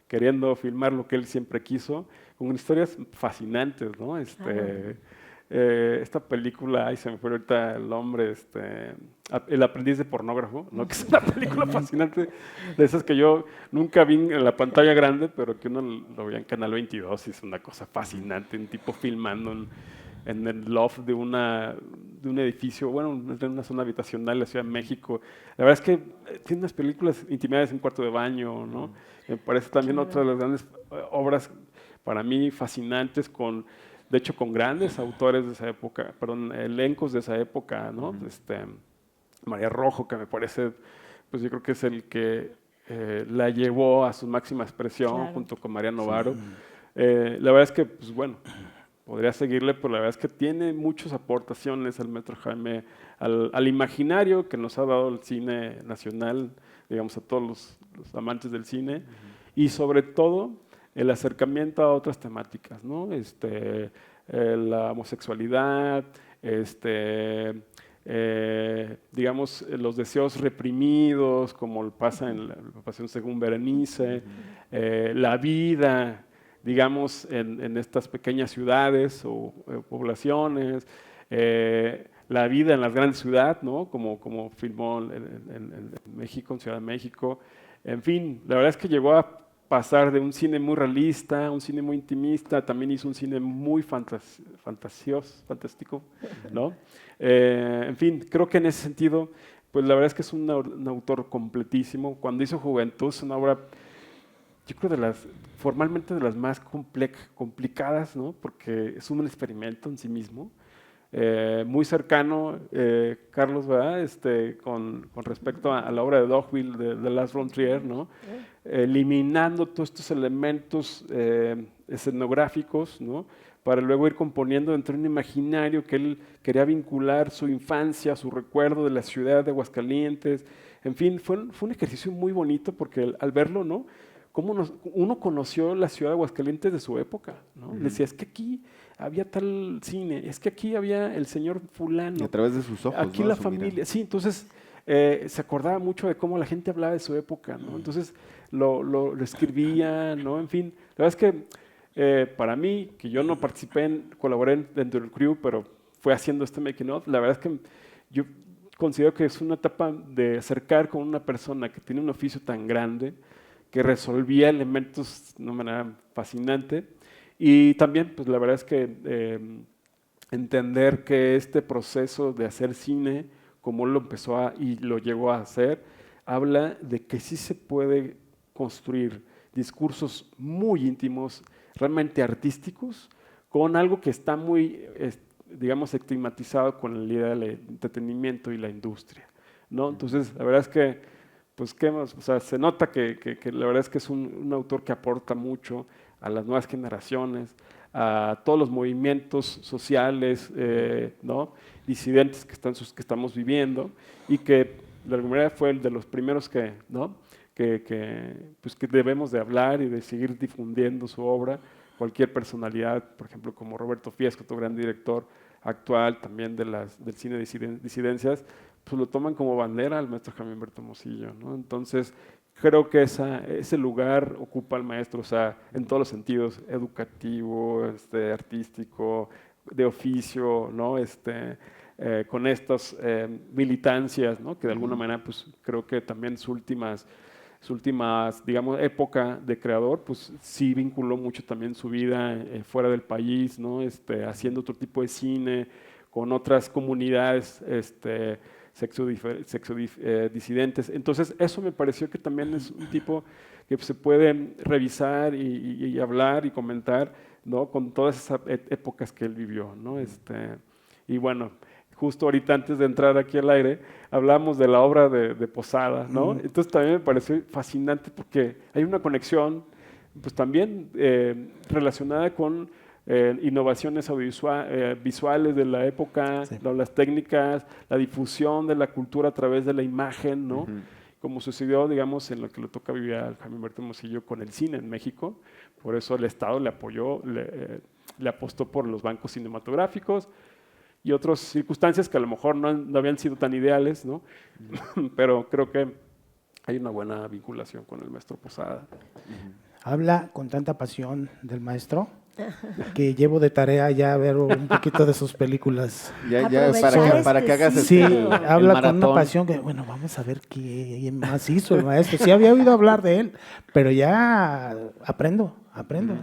queriendo filmar lo que él siempre quiso, con historias fascinantes, ¿no? Esta película, ay, se me fue ahorita el nombre, El aprendiz de pornógrafo, ¿no? Que es una película fascinante, de esas que yo nunca vi en la pantalla grande, pero que uno lo veía en Canal 22 y es una cosa fascinante, un tipo filmando en el loft de un edificio, bueno, en una zona habitacional de la Ciudad de México. La verdad es que tiene unas películas intimidades en un cuarto de baño, ¿no? Me parece también otra de las grandes obras para mí fascinantes, de hecho con grandes autores de esa época, perdón, elencos de esa época, ¿no? María Rojo, que me parece, pues yo creo que es el que la llevó a su máxima expresión junto con María Novaro. La verdad es que, pues bueno, podría seguirle, pero la verdad es que tiene muchas aportaciones al maestro Jaime, al imaginario que nos ha dado el cine nacional, digamos, a todos los amantes del cine, y sobre todo el acercamiento a otras temáticas, ¿no? La homosexualidad, digamos, los deseos reprimidos, como pasa en la Pasión según Berenice, la vida, digamos, en estas pequeñas ciudades o poblaciones, la vida en las grandes ciudades, ¿no? Como filmó en México, en Ciudad de México. En fin, la verdad es que llegó a pasar de un cine muy realista, un cine muy intimista, también hizo un cine muy fantástico, ¿no? En fin, creo que en ese sentido, pues la verdad es que es un autor completísimo. Cuando hizo Juventud, es una obra, yo creo, formalmente de las más complicadas, ¿no? Porque es un experimento en sí mismo. Muy cercano, Carlos, ¿verdad? Con respecto a la obra de Dogville, de Lars von Trier, ¿no? Eliminando todos estos elementos escenográficos, ¿no? Para luego ir componiendo dentro de un imaginario que él quería vincular su infancia, su recuerdo de la ciudad de Aguascalientes. En fin, fue un ejercicio muy bonito porque al verlo, ¿no? Uno conoció la ciudad de Aguascalientes de su época, ¿no? Decía, es que aquí había tal cine, es que aquí había el señor fulano. Y a través de sus ojos, aquí ¿no? la familia, sí, entonces se acordaba mucho de cómo la gente hablaba de su época, ¿no? Entonces lo escribía, ¿no? En fin, la verdad es que para mí, que yo no colaboré dentro del crew, pero fue haciendo este making of, la verdad es que yo considero que es una etapa de acercar con una persona que tiene un oficio tan grande, que resolvía elementos de una manera fascinante. Y también, pues la verdad es que entender que este proceso de hacer cine, como lo empezó y lo llegó a hacer, habla de que sí se puede construir discursos muy íntimos, realmente artísticos, con algo que está muy, digamos, estigmatizado con la idea del entretenimiento y la industria, ¿no? Entonces, la verdad es que pues qué más, o sea, se nota que la verdad es que es un autor que aporta mucho a las nuevas generaciones, a todos los movimientos sociales, ¿no? Disidentes que estamos viviendo y que de alguna manera fue el de los primeros ¿no? Pues que debemos de hablar y de seguir difundiendo su obra. Cualquier personalidad, por ejemplo, como Roberto Fiesco, otro gran director actual también del cine de disidencias, pues lo toman como bandera al maestro Jaime Humberto Hermosillo, ¿no? Entonces, creo que ese lugar ocupa el maestro, o sea, en todos los sentidos, educativo, artístico, de oficio, ¿no? Con estas militancias, ¿no? Que de alguna manera, pues creo que también sus últimas, digamos, época de creador, pues sí vinculó mucho también su vida fuera del país, ¿no? Haciendo otro tipo de cine, con otras comunidades disidentes. Entonces, eso me pareció que también es un tipo que se puede revisar y hablar y comentar, ¿no? Con todas esas épocas que él vivió, ¿no? Y bueno, justo ahorita antes de entrar aquí al aire, hablamos de la obra de Posada, ¿no? Entonces también me pareció fascinante porque hay una conexión, pues también relacionada con innovaciones visuales de la época, sí, ¿no? Las técnicas, la difusión de la cultura a través de la imagen, ¿no? Como sucedió, digamos, en lo que le toca vivir a Jaime Humberto Hermosillo con el cine en México. Por eso el Estado le apoyó, le apostó por los bancos cinematográficos y otras circunstancias que a lo mejor no habían sido tan ideales, ¿no? Pero creo que hay una buena vinculación con el maestro Posada. Habla con tanta pasión del maestro que llevo de tarea ya ver un poquito de sus películas. Ya para que hagas sí, habla con una pasión que, bueno, vamos a ver qué más hizo el maestro. Sí había oído hablar de él, pero ya aprendo.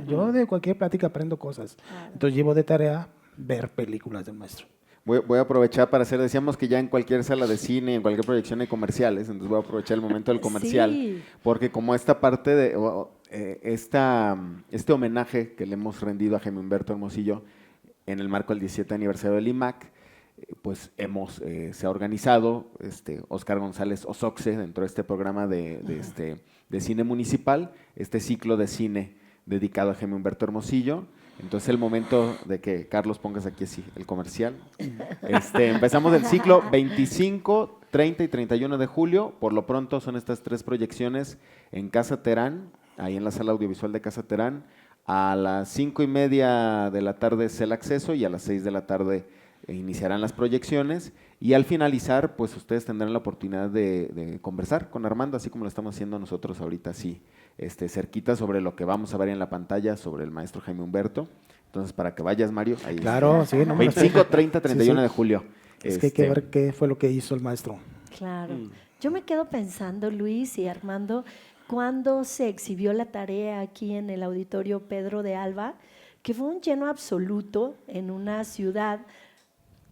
Yo de cualquier plática aprendo cosas. Entonces llevo de tarea ver películas del maestro. Voy a aprovechar para hacer, decíamos que ya en cualquier sala de cine, en cualquier proyección hay comerciales, entonces voy a aprovechar el momento del comercial, sí, porque como esta parte de este homenaje que le hemos rendido a Jaime Humberto Hermosillo en el marco del 17 aniversario del IMAC, pues se ha organizado Óscar González Ozoxe dentro de este programa de cine municipal, este ciclo de cine dedicado a Jaime Humberto Hermosillo. Entonces el momento de que Carlos pongas aquí así el comercial. Empezamos el ciclo 25, 30 y 31 de julio. Por lo pronto son estas 3 proyecciones en Casa Terán, ahí en la sala audiovisual de Casa Terán. A las 5:30 de la tarde es el acceso y a las 6 de la tarde iniciarán las proyecciones. Y al finalizar, pues ustedes tendrán la oportunidad de conversar con Armando, así como lo estamos haciendo nosotros ahorita, así, cerquita sobre lo que vamos a ver en la pantalla sobre el maestro Jaime Humberto. Entonces, para que vayas, Mario, ahí claro, sí, no 25, 30, 31 sí. de julio. Es que hay que ver qué fue lo que hizo el maestro. Claro. Yo me quedo pensando, Luis y Armando, cuando se exhibió la tarea aquí en el Auditorio Pedro de Alba, que fue un lleno absoluto en una ciudad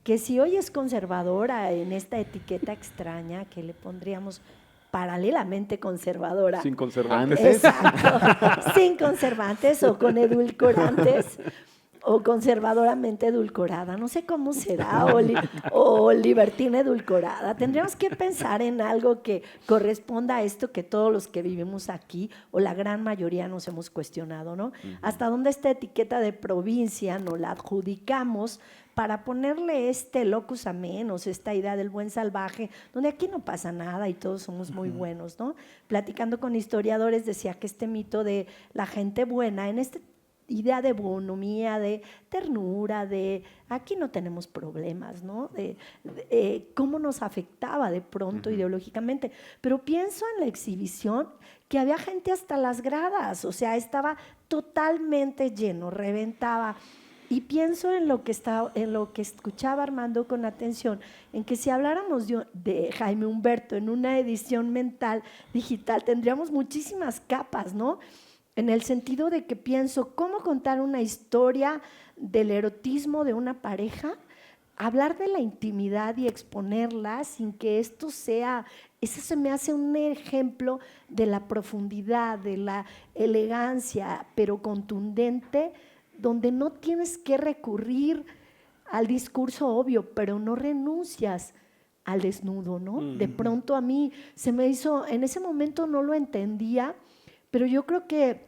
que si hoy es conservadora en esta etiqueta extraña que le pondríamos paralelamente conservadora. Sin conservantes. Exacto, sin conservantes o con edulcorantes o conservadoramente edulcorada, no sé cómo será, o libertina edulcorada. Tendríamos que pensar en algo que corresponda a esto que todos los que vivimos aquí, o la gran mayoría nos hemos cuestionado, ¿no? ¿Hasta dónde esta etiqueta de provincia nos la adjudicamos para ponerle locus amenus, esta idea del buen salvaje, donde aquí no pasa nada y todos somos muy buenos, ¿no? Platicando con historiadores decía que este mito de la gente buena, en esta idea de bonomía, de ternura, de aquí no tenemos problemas, ¿no? De cómo nos afectaba de pronto ideológicamente. Pero pienso en la exhibición que había gente hasta las gradas, o sea, estaba totalmente lleno, reventaba. Y pienso en lo que escuchaba Armando con atención, en que si habláramos de Jaime Humberto en una edición digital, tendríamos muchísimas capas, ¿no? En el sentido de que pienso, ¿cómo contar una historia del erotismo de una pareja? Hablar de la intimidad y exponerla sin que esto sea, eso se me hace un ejemplo de la profundidad, de la elegancia, pero contundente, donde no tienes que recurrir al discurso obvio, pero no renuncias al desnudo, ¿no? De pronto a mí se me hizo, en ese momento no lo entendía, pero yo creo que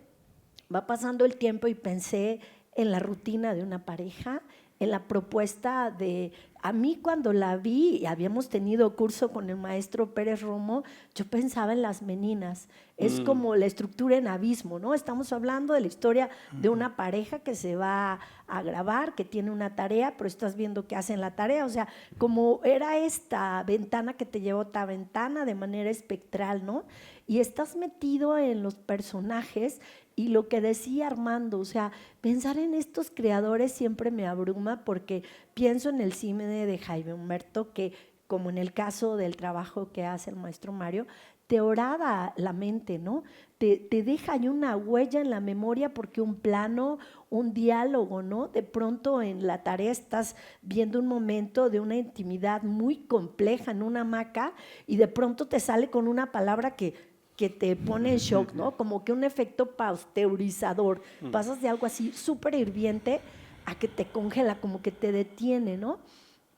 va pasando el tiempo y pensé en la rutina de una pareja, en la propuesta de, a mí cuando la vi, y habíamos tenido curso con el maestro Pérez Romo, yo pensaba en las meninas, es como la estructura en abismo, ¿no? Estamos hablando de la historia de una pareja que se va a grabar, que tiene una tarea, pero estás viendo qué hacen la tarea, o sea, como era esta ventana que te lleva a otra ventana de manera espectral, ¿no? Y estás metido en los personajes. Y lo que decía Armando, o sea, pensar en estos creadores siempre me abruma porque pienso en el cine de Jaime Humberto que, como en el caso del trabajo que hace el maestro Mario, te oraba la mente, ¿no? te deja ahí una huella en la memoria porque un plano, un diálogo, ¿no? De pronto en la tarea estás viendo un momento de una intimidad muy compleja en una hamaca y de pronto te sale con una palabra que te pone en shock, ¿no? Como que un efecto pasteurizador. Pasas de algo así súper hirviente a que te congela, como que te detiene, ¿no?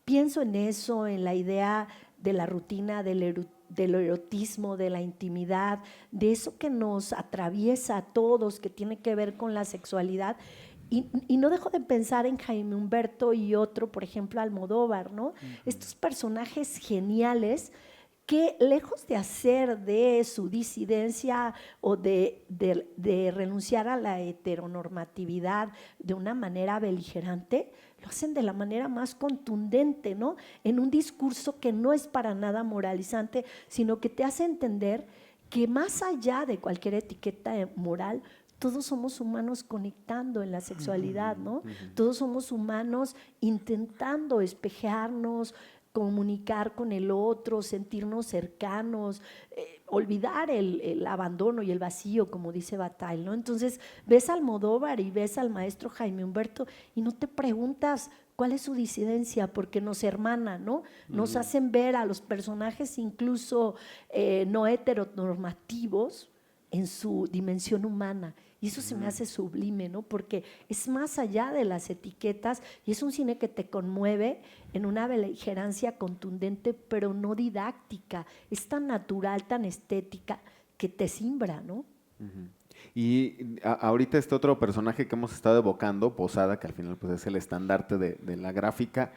Pienso en eso, en la idea de la rutina, del erotismo, de la intimidad, de eso que nos atraviesa a todos, que tiene que ver con la sexualidad. Y no dejo de pensar en Jaime Humberto y otro, por ejemplo, Almodóvar, ¿no? Estos personajes geniales que lejos de hacer de su disidencia o de renunciar a la heteronormatividad de una manera beligerante, lo hacen de la manera más contundente, ¿no? En un discurso que no es para nada moralizante, sino que te hace entender que más allá de cualquier etiqueta moral, todos somos humanos conectando en la sexualidad, ¿no? Todos somos humanos intentando espejearnos, comunicar con el otro, sentirnos cercanos, olvidar el abandono y el vacío, como dice Bataille, ¿no? Entonces ves a Almodóvar y ves al maestro Jaime Humberto y no te preguntas cuál es su disidencia, porque nos hermana, ¿no? Nos hacen ver a los personajes incluso no heteronormativos en su dimensión humana. Y eso se me hace sublime, ¿no? Porque es más allá de las etiquetas y es un cine que te conmueve en una beligerancia contundente, pero no didáctica. Es tan natural, tan estética, que te simbra, ¿no? Y ahorita este otro personaje que hemos estado evocando, Posada, que al final pues, es el estandarte de la gráfica,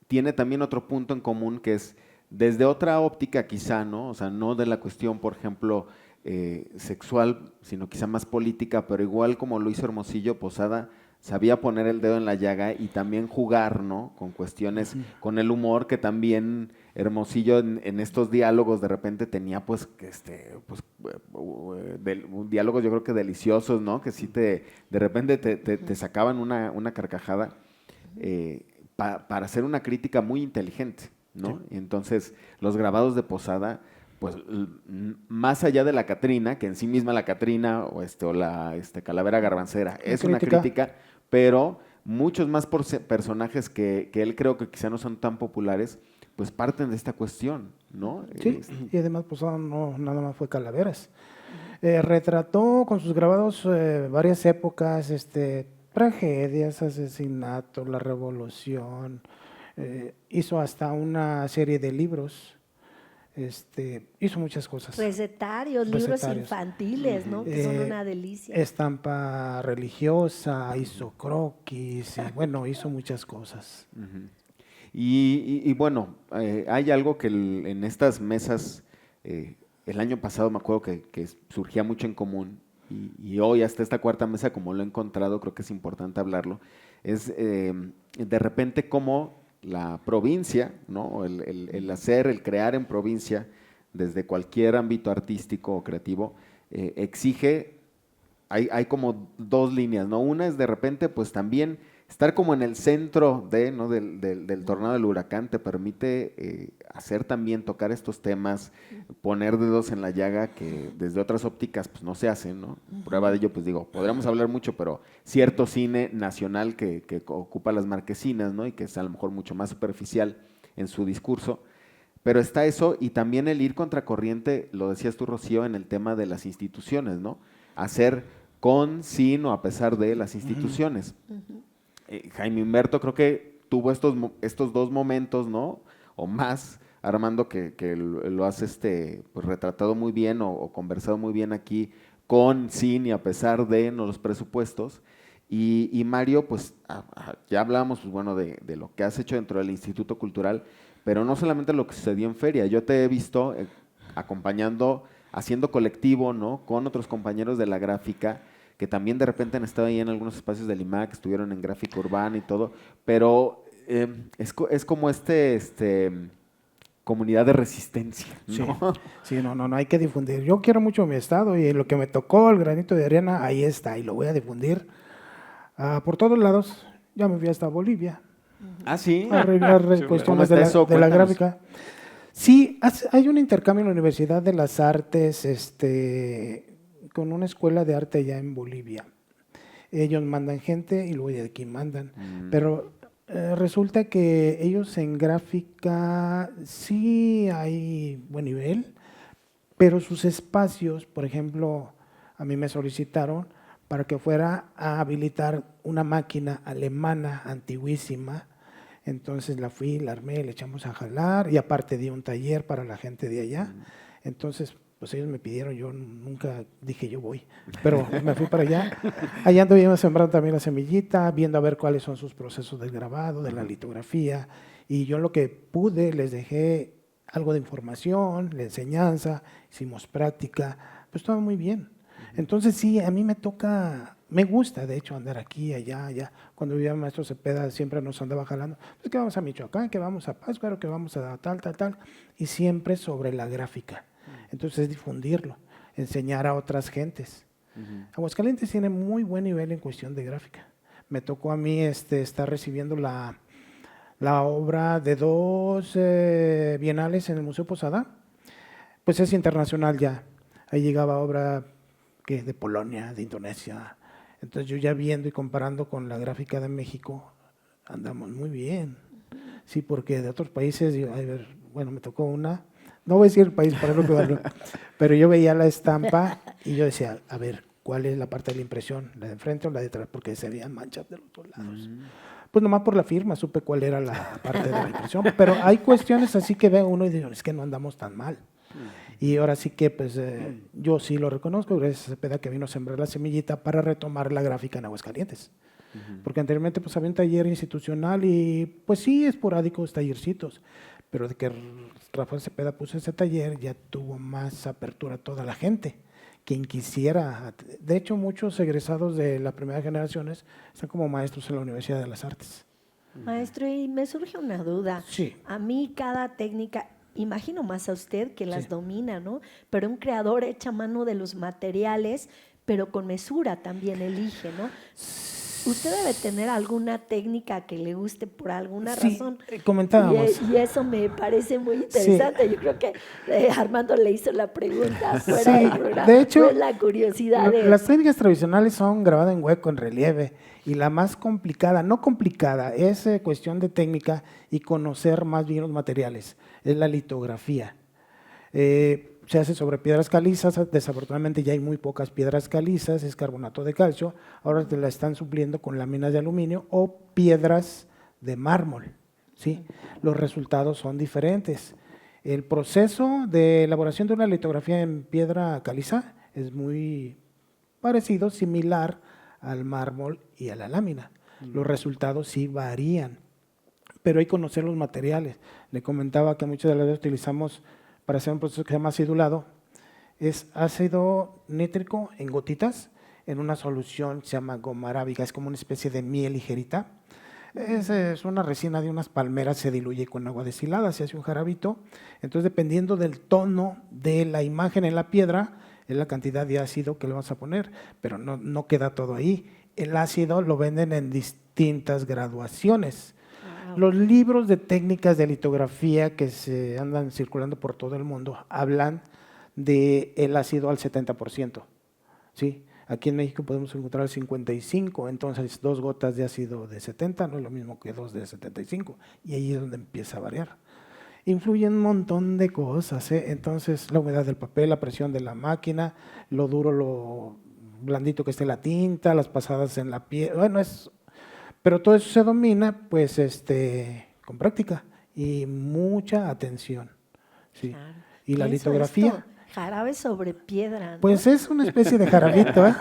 tiene también otro punto en común que es desde otra óptica quizá, ¿no? O sea, no de la cuestión, por ejemplo, sexual, sino quizá más política, pero igual como lo hizo Hermosillo, Posada sabía poner el dedo en la llaga y también jugar, ¿no? Con cuestiones, con el humor que también Hermosillo en estos diálogos de repente tenía, pues, diálogos yo creo que deliciosos, ¿no? Que sí de repente te sacaban una carcajada para hacer una crítica muy inteligente, ¿no? Sí. Y entonces los grabados de Posada, pues más allá de la Catrina, que en sí misma la Catrina o la Calavera Garbancera es una crítica, pero muchos más personajes que él creo que quizá no son tan populares, pues parten de esta cuestión, ¿no? Sí, y además Posada no nada más fue Calaveras. Retrató con sus grabados varias épocas, tragedias, asesinatos, la revolución, hizo hasta una serie de libros. Hizo muchas cosas. Recetarios, libros infantiles, ¿no? Que son una delicia. Estampa religiosa, hizo croquis, y bueno, hizo muchas cosas. Y bueno, hay algo que en estas mesas, el año pasado me acuerdo que surgía mucho en común, y hoy hasta esta cuarta mesa, como lo he encontrado, creo que es importante hablarlo, es de repente cómo la provincia, ¿no? El hacer, el crear en provincia, desde cualquier ámbito artístico o creativo, exige, hay como dos líneas, ¿no? Una es de repente, pues también estar como en el centro ¿no? del tornado del huracán te permite hacer también, tocar estos temas, poner dedos en la llaga que desde otras ópticas pues no se hacen, ¿no? Prueba de ello, pues digo, podríamos hablar mucho, pero cierto cine nacional que ocupa las marquesinas, ¿no? Y que es a lo mejor mucho más superficial en su discurso, pero está eso y también el ir contracorriente, lo decías tú, Rocío, en el tema de las instituciones, ¿no? Hacer con, sin o a pesar de las instituciones. Jaime Humberto creo que tuvo estos dos momentos, ¿no? O más, Armando, que lo has pues retratado muy bien o conversado muy bien aquí, con, sin y a pesar de los presupuestos. Y Mario, pues ya hablábamos pues, bueno, de lo que has hecho dentro del Instituto Cultural, pero no solamente lo que sucedió en feria. Yo te he visto acompañando, haciendo colectivo, ¿no? Con otros compañeros de la gráfica, que también de repente han estado ahí en algunos espacios del IMAC, estuvieron en gráfica urbana y todo, pero es como comunidad de resistencia, ¿no? Sí, no, hay que difundir. Yo quiero mucho mi estado y en lo que me tocó, el granito de arena, ahí está, y lo voy a difundir por todos lados. Ya me fui hasta Bolivia. Ah, sí. A arreglar cuestiones de la gráfica. Sí, hay un intercambio en la Universidad de las Artes con una escuela de arte allá en Bolivia. Ellos mandan gente y luego de aquí mandan. Pero resulta que ellos en gráfica sí hay buen nivel, pero sus espacios, por ejemplo, a mí me solicitaron para que fuera a habilitar una máquina alemana antiguísima. Entonces la fui, la armé, le echamos a jalar y aparte di un taller para la gente de allá. Entonces, pues ellos me pidieron, yo nunca dije yo voy, pero me fui para allá. Allá anduvimos sembrando también la semillita, viendo a ver cuáles son sus procesos del grabado, de la litografía. Y yo lo que pude les dejé algo de información, la enseñanza, hicimos práctica, pues todo muy bien. Entonces sí, a mí me toca, me gusta de hecho andar aquí, allá, allá. Cuando vivía el maestro Cepeda siempre nos andaba jalando, pues que vamos a Michoacán, que vamos a Pátzcuaro, que vamos a tal, tal, tal, y siempre sobre la gráfica. Entonces es difundirlo, enseñar a otras gentes. Aguascalientes tiene muy buen nivel en cuestión de gráfica. Me tocó a mí estar recibiendo la obra de 2 bienales en el Museo Posada, pues es internacional ya. Ahí llegaba obra que de Polonia, de Indonesia. Entonces yo ya viendo y comparando con la gráfica de México, andamos muy bien. Sí, porque de otros países, bueno, me tocó una, no voy a decir el país para no quedarlo, pero yo veía la estampa y yo decía, a ver, ¿cuál es la parte de la impresión? ¿La de enfrente o la de atrás? Porque se veían manchas de los dos lados. Pues nomás por la firma supe cuál era la parte de la impresión, pero hay cuestiones así que ve uno y dice, es que no andamos tan mal. Y ahora sí que pues yo sí lo reconozco, gracias a Cepeda que vino a sembrar la semillita para retomar la gráfica en Aguascalientes. Porque anteriormente pues había un taller institucional y pues sí, esporádicos tallercitos, pero de que Rafael Cepeda puso ese taller ya tuvo más apertura a toda la gente. Quien quisiera, de hecho muchos egresados de las primeras generaciones están como maestros en la Universidad de las Artes. Maestro, y me surge una duda. Sí. A mí cada técnica, imagino más a usted que las domina, ¿no? Pero un creador echa mano de los materiales, pero con mesura también elige, ¿no? Usted debe tener alguna técnica que le guste por alguna razón. Comentábamos. Y eso me parece muy interesante. Sí. Yo creo que Armando le hizo la pregunta fuera del programa. De hecho, pues la curiosidad las técnicas tradicionales son grabadas en hueco, en relieve. Y la más complicada, no complicada, es cuestión de técnica y conocer más bien los materiales. Es la litografía. Se hace sobre piedras calizas, desafortunadamente ya hay muy pocas piedras calizas, es carbonato de calcio, ahora te la están supliendo con láminas de aluminio o piedras de mármol, ¿sí? Los resultados son diferentes. El proceso de elaboración de una litografía en piedra caliza es muy parecido, similar al mármol y a la lámina. Los resultados sí varían, pero hay que conocer los materiales. Le comentaba que muchas de las veces utilizamos para hacer un proceso que se llama acidulado, es ácido nítrico en gotitas en una solución que se llama goma arábiga, es como una especie de miel ligerita. Es una resina de unas palmeras, se diluye con agua destilada, se hace un jarabito. Entonces, dependiendo del tono de la imagen en la piedra, es la cantidad de ácido que le vamos a poner, pero no queda todo ahí. El ácido lo venden en distintas graduaciones. Los libros de técnicas de litografía que se andan circulando por todo el mundo hablan del ácido al 70%. ¿Sí? Aquí en México podemos encontrar el 55%, entonces 2 gotas de ácido de 70 no es lo mismo que 2 de 75, y ahí es donde empieza a variar. Influyen un montón de cosas, ¿eh? Entonces la humedad del papel, la presión de la máquina, lo duro, lo blandito que esté la tinta, las pasadas en la piel, bueno, pero todo eso se domina pues con práctica y mucha atención. ¿Sí? Claro. Y la litografía. Jarabe sobre piedra, ¿no? Pues es una especie de jarabito, ¿eh?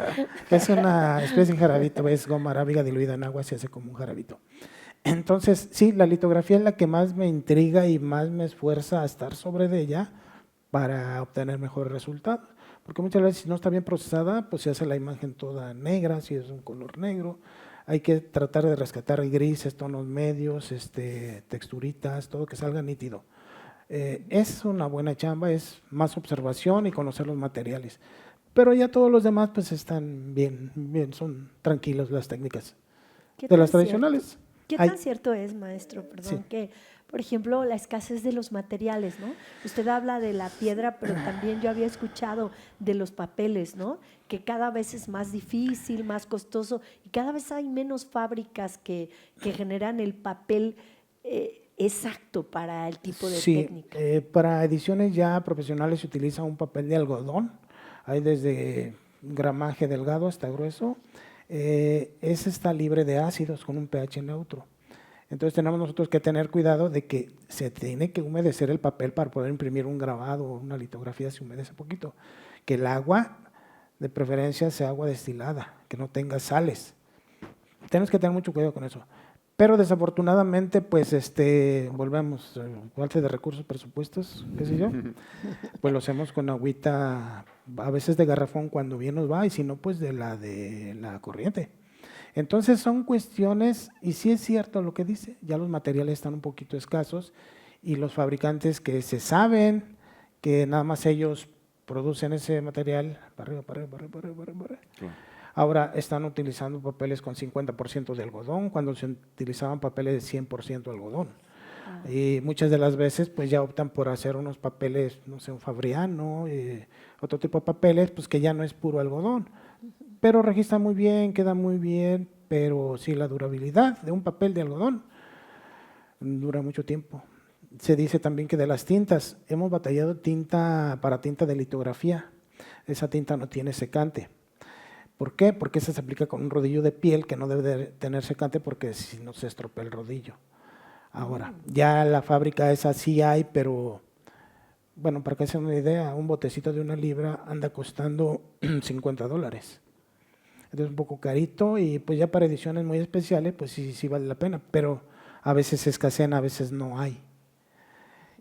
Es una especie de jarabito, es goma arábiga diluida en agua, se hace como un jarabito. Entonces, sí, la litografía es la que más me intriga y más me esfuerza a estar sobre de ella para obtener mejores resultados. Porque muchas veces si no está bien procesada, pues se hace la imagen toda negra, si es un color negro. Hay que tratar de rescatar grises, tonos medios, texturitas, todo que salga nítido. Es una buena chamba, es más observación y conocer los materiales. Pero ya todos los demás pues están bien, son tranquilos las técnicas de las tradicionales. ¿Qué tan cierto es, maestro? Perdón, sí. Que por ejemplo, la escasez de los materiales, ¿no? Usted habla de la piedra, pero también yo había escuchado de los papeles, ¿no? Que cada vez es más difícil, más costoso y cada vez hay menos fábricas que generan el papel exacto para el tipo de técnica. Para ediciones ya profesionales se utiliza un papel de algodón, hay desde gramaje delgado hasta grueso. Ese está libre de ácidos con un pH neutro. Entonces tenemos nosotros que tener cuidado de que se tiene que humedecer el papel para poder imprimir un grabado o una litografía, se humedece poquito. Que el agua, de preferencia, sea agua destilada, que no tenga sales. Tenemos que tener mucho cuidado con eso. Pero desafortunadamente, pues volvemos, falta de recursos, presupuestos, qué sé yo, pues lo hacemos con agüita, a veces de garrafón cuando bien nos va, y si no, pues de la corriente. Entonces son cuestiones, y sí es cierto lo que dice, ya los materiales están un poquito escasos, y los fabricantes que se saben que nada más ellos producen ese material, para arriba, para arriba, para arriba, para arriba, para arriba. Claro. Ahora están utilizando papeles con 50% de algodón, cuando se utilizaban papeles de 100% algodón. Y muchas de las veces pues ya optan por hacer unos papeles, no sé, un fabriano, otro tipo de papeles, pues que ya no es puro algodón. Pero registra muy bien, queda muy bien, pero sí la durabilidad de un papel de algodón dura mucho tiempo. Se dice también que de las tintas, hemos batallado para tinta de litografía. Esa tinta no tiene secante. ¿Por qué? Porque esa se aplica con un rodillo de piel que no debe de tener secante porque si no se estropea el rodillo. Ahora, ya la fábrica esa sí hay, pero bueno, para que se den una idea, un botecito de 1 libra anda costando $50. Entonces un poco carito y pues ya para ediciones muy especiales pues sí vale la pena, pero a veces se escasean, a veces no hay.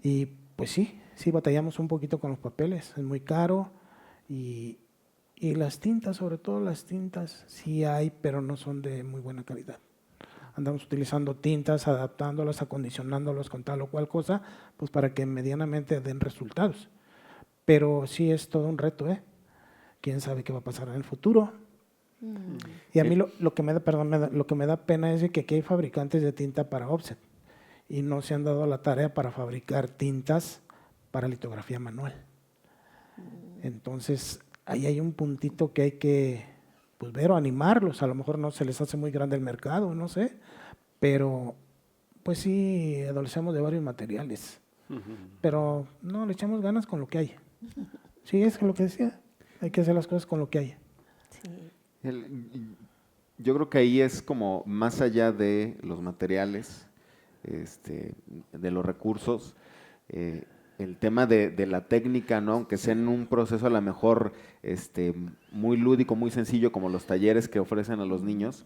Y pues sí batallamos un poquito con los papeles, es muy caro y las tintas, sobre todo las tintas, sí hay, pero no son de muy buena calidad. Andamos utilizando tintas, adaptándolas, acondicionándolas con tal o cual cosa, pues para que medianamente den resultados. Pero sí es todo un reto, ¿eh? ¿Quién sabe qué va a pasar en el futuro? Y a mí lo que me da pena es que aquí hay fabricantes de tinta para offset y no se han dado la tarea para fabricar tintas para litografía manual. Entonces, ahí hay un puntito que hay que pues, ver o animarlos. A lo mejor no se les hace muy grande el mercado, no sé, pero pues sí, adolecemos de varios materiales. Pero no, le echamos ganas con lo que hay. Sí, es lo que decía, hay que hacer las cosas con lo que hay. Sí. Yo creo que ahí es como más allá de los materiales, de los recursos, el tema de la técnica, ¿no? Aunque sea en un proceso a lo mejor muy lúdico, muy sencillo, como los talleres que ofrecen a los niños,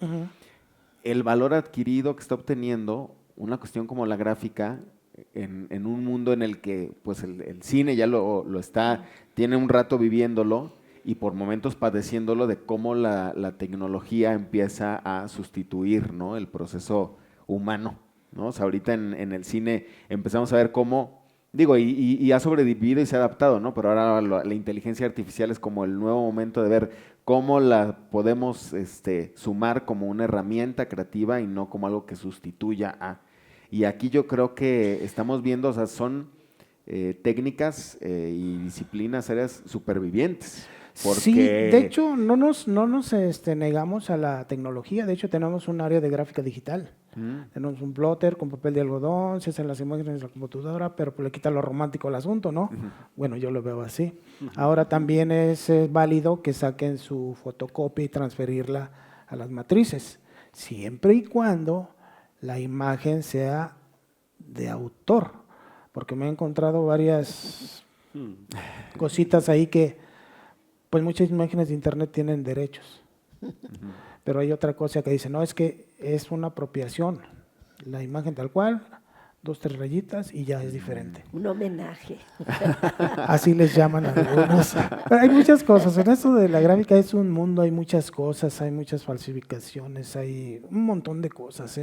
el valor adquirido que está obteniendo una cuestión como la gráfica en un mundo en el que pues el cine ya lo está, tiene un rato viviéndolo, y por momentos padeciéndolo de cómo la tecnología empieza a sustituir, ¿no? El proceso humano, ¿no? O sea, ahorita en el cine empezamos a ver cómo, digo, y ha sobrevivido y se ha adaptado, ¿no? Pero ahora la inteligencia artificial es como el nuevo momento de ver cómo la podemos sumar como una herramienta creativa y no como algo que sustituya a. Y aquí yo creo que estamos viendo, o sea, son técnicas y disciplinas, áreas supervivientes. Porque... Sí, de hecho no nos negamos a la tecnología, de hecho tenemos un área de gráfica digital, tenemos un plotter con papel de algodón, se hacen las imágenes en la computadora, pero pues le quita lo romántico al asunto, ¿no? Bueno, yo lo veo así. Ahora también es válido que saquen su fotocopia y transferirla a las matrices, siempre y cuando la imagen sea de autor, porque me he encontrado varias cositas ahí que pues muchas imágenes de internet tienen derechos, pero hay otra cosa que dice, no, es que es una apropiación, la imagen tal cual, 2, 3 rayitas y ya es diferente. Un homenaje. Así les llaman a algunos. Pero hay muchas cosas, en esto de la gráfica es un mundo, hay muchas cosas, hay muchas falsificaciones, hay un montón de cosas,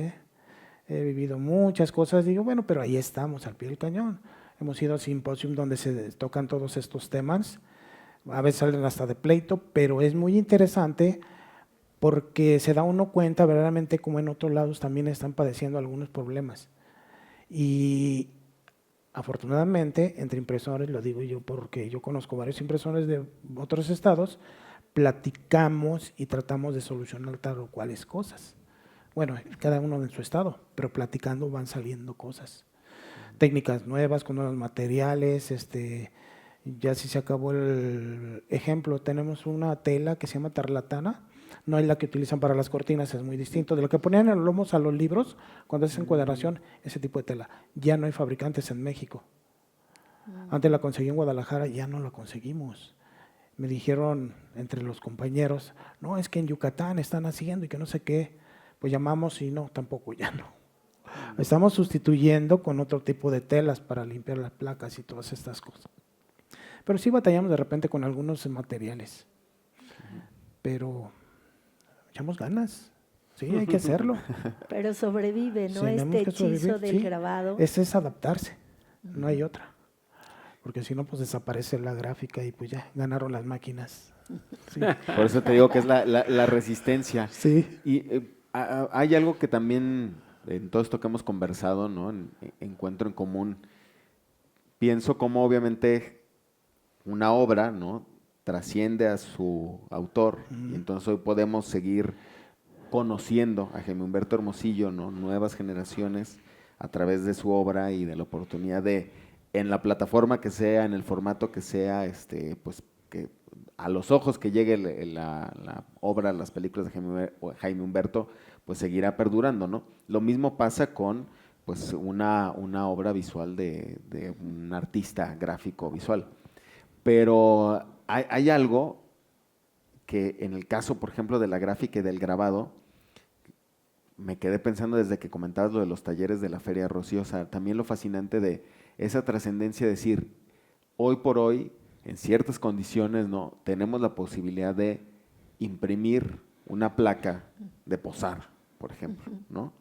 He vivido muchas cosas, digo, bueno, pero ahí estamos, al pie del cañón. Hemos ido a simposium donde se tocan todos estos temas, a veces salen hasta de pleito, pero es muy interesante porque se da uno cuenta verdaderamente como en otros lados también están padeciendo algunos problemas. Y afortunadamente, entre impresores, lo digo yo porque yo conozco varios impresores de otros estados, platicamos y tratamos de solucionar tal o cuales cosas. Bueno, cada uno en su estado, pero platicando van saliendo cosas. Técnicas nuevas, con nuevos materiales, ya si se acabó el ejemplo, tenemos una tela que se llama tarlatana, no es la que utilizan para las cortinas, es muy distinto. De lo que ponían en los lomos a los libros, cuando hacen encuadernación, ese tipo de tela. Ya no hay fabricantes en México. Antes la conseguí en Guadalajara, ya no la conseguimos. Me dijeron entre los compañeros, no, es que en Yucatán están haciendo y que no sé qué. Pues llamamos y no, tampoco, ya no. Estamos sustituyendo con otro tipo de telas para limpiar las placas y todas estas cosas. Pero sí batallamos de repente con algunos materiales. Pero echamos ganas. Sí, hay que hacerlo. Pero sobrevive, ¿no? Tenemos que Hechizo sobrevivir, del sí. grabado. Ese es adaptarse, no hay otra. Porque si no, pues desaparece la gráfica y pues ya ganaron las máquinas. Sí. Por eso te digo que es la resistencia. Sí. Y hay algo que también, en todo esto que hemos conversado, ¿no? Encuentro en común. Pienso como obviamente una obra, ¿no? Trasciende a su autor. Y entonces hoy podemos seguir conociendo a Jaime Humberto Hermosillo, ¿no? Nuevas generaciones a través de su obra y de la oportunidad de, en la plataforma que sea, en el formato que sea, pues que a los ojos que llegue la obra, las películas de Jaime Humberto, pues seguirá perdurando, ¿no? Lo mismo pasa con pues una obra visual de un artista gráfico visual. Pero hay algo que en el caso, por ejemplo, de la gráfica y del grabado, me quedé pensando desde que comentabas lo de los talleres de la Feria Rocío, o sea, también lo fascinante de esa trascendencia, decir, hoy por hoy, en ciertas condiciones, ¿no? Tenemos la posibilidad de imprimir una placa de posar, por ejemplo, ¿no?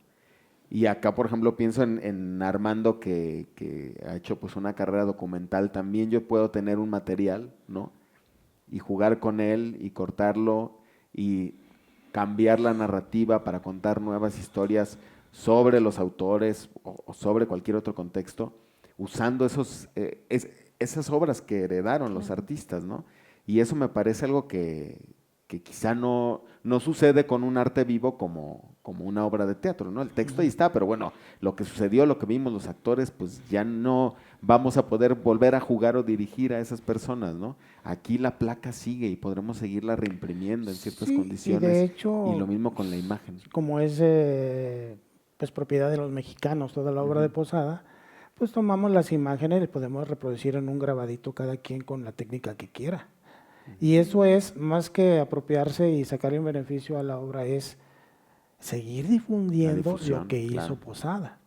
Y acá, por ejemplo, pienso en Armando, que ha hecho pues una carrera documental. También yo puedo tener un material, ¿no? Y jugar con él y cortarlo y cambiar la narrativa para contar nuevas historias sobre los autores o sobre cualquier otro contexto, usando esas obras que heredaron los artistas, ¿no? Y eso me parece algo que quizá no sucede con un arte vivo como una obra de teatro, ¿no? El texto ahí está, pero bueno, lo que sucedió, lo que vimos los actores, pues ya no vamos a poder volver a jugar o dirigir a esas personas, ¿no? Aquí la placa sigue y podremos seguirla reimprimiendo en ciertas condiciones. Y de hecho, y lo mismo con la imagen. Como es pues propiedad de los mexicanos, toda la obra de Posada, pues tomamos las imágenes y podemos reproducir en un grabadito cada quien con la técnica que quiera. Y eso es, más que apropiarse y sacarle un beneficio a la obra, es seguir difundiendo lo que hizo Posada.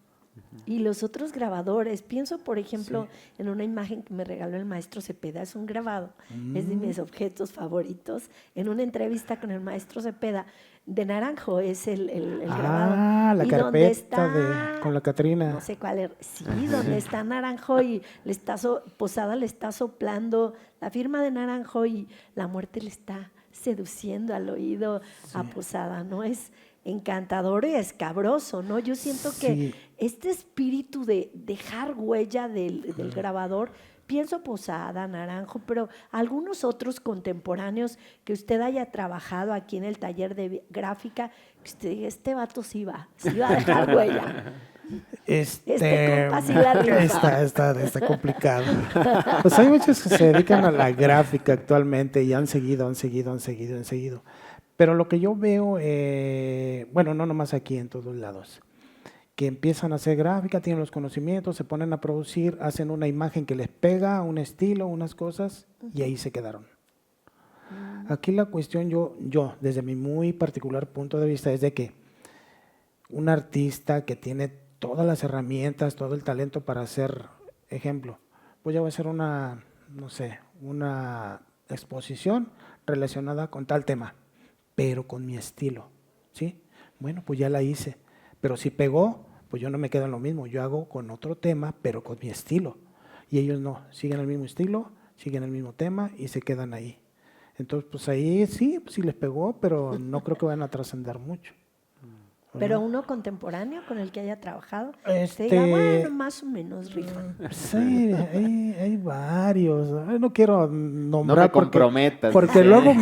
Y los otros grabadores, pienso por ejemplo en una imagen que me regaló el maestro Cepeda, es un grabado, es de mis objetos favoritos, en una entrevista con el maestro Cepeda, de Naranjo es el grabado. Ah, la y carpeta con la Catrina. No sé cuál es, sí, donde está Naranjo y Posada le está soplando la firma de Naranjo y la muerte le está seduciendo al oído a Posada, ¿no? Es encantador y escabroso, ¿no? Yo siento que este espíritu de dejar huella del grabador, pienso Posada, Naranjo, pero algunos otros contemporáneos que usted haya trabajado aquí en el taller de gráfica, que usted diga, este vato sí va a dejar huella. Este compa sí la rifa. Está complicado. Pues hay muchos que se dedican a la gráfica actualmente y han seguido. Pero lo que yo veo, bueno, no nomás aquí, en todos lados, que empiezan a hacer gráfica, tienen los conocimientos, se ponen a producir, hacen una imagen que les pega, un estilo, unas cosas, y ahí se quedaron. Aquí la cuestión, yo, desde mi muy particular punto de vista, es de que un artista que tiene todas las herramientas, todo el talento para hacer, ejemplo, pues ya voy a hacer una exposición relacionada con tal tema, pero con mi estilo, ¿sí? Bueno, pues ya la hice, pero si pegó, pues yo no me quedo en lo mismo, yo hago con otro tema, pero con mi estilo, y ellos no, siguen el mismo estilo, siguen el mismo tema y se quedan ahí. Entonces, pues ahí sí les pegó, pero no creo que vayan a trascender mucho. Pero uno contemporáneo con el que haya trabajado, Este, diga, bueno, más o menos rifa. Sí, hay varios. No quiero nombrar No me comprometas. porque luego,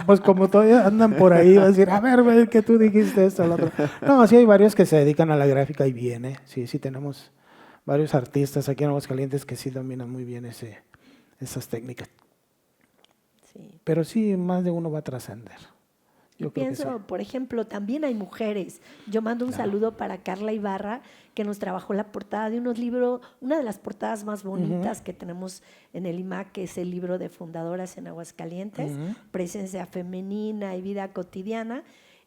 pues como todavía andan por ahí, va a decir, a ver, que tú dijiste esto, lo otro. No, sí hay varios que se dedican a la gráfica y bien, ¿eh? Sí, sí tenemos varios artistas aquí en Aguascalientes que sí dominan muy bien esas técnicas. Sí. Pero sí, más de uno va a trascender. Yo creo que sí. Pienso, por ejemplo, también hay mujeres. Yo mando un saludo para Carla Ibarra, que nos trabajó la portada de unos libros, una de las portadas más bonitas que tenemos en el IMAC, que es el libro de fundadoras en Aguascalientes, Presencia Femenina y Vida Cotidiana.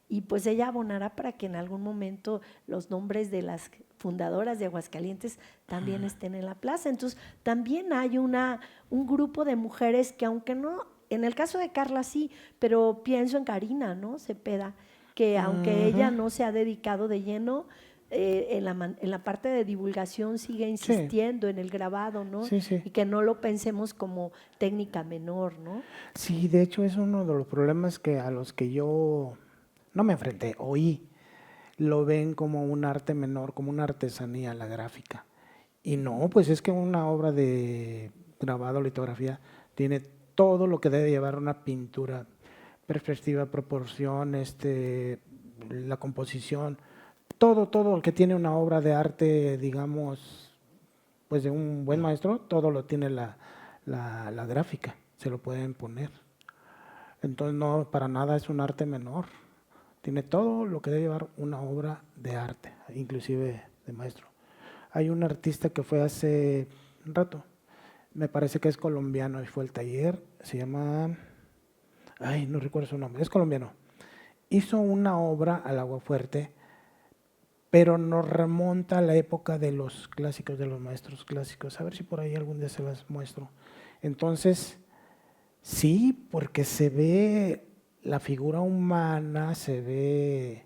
Y pues ella abonará para que en algún momento los nombres de las fundadoras de Aguascalientes también estén en la plaza. Entonces, también hay un grupo de mujeres que, aunque no, en el caso de Carla sí, pero pienso en Karina, ¿no? Cepeda, que aunque ella no se ha dedicado de lleno, en la parte de divulgación sigue insistiendo en el grabado, ¿no? Sí, sí. Y que no lo pensemos como técnica menor, ¿no? Sí, de hecho es uno de los problemas que a los que yo no me enfrenté, oí, lo ven como un arte menor, como una artesanía, la gráfica. Y no, pues es que una obra de grabado, litografía, tiene todo lo que debe llevar una pintura: perspectiva, proporción, la composición, todo lo que tiene una obra de arte, digamos, pues de un buen maestro, todo lo tiene la gráfica, se lo pueden poner. Entonces no, para nada es un arte menor. Tiene todo lo que debe llevar una obra de arte, inclusive de maestro. Hay un artista que fue hace un rato, me parece que es colombiano y fue al taller, se llama, no recuerdo su nombre, es colombiano. Hizo una obra al aguafuerte, pero nos remonta a la época de los clásicos, de los maestros clásicos. A ver si por ahí algún día se las muestro. Entonces, sí, porque se ve la figura humana, se ve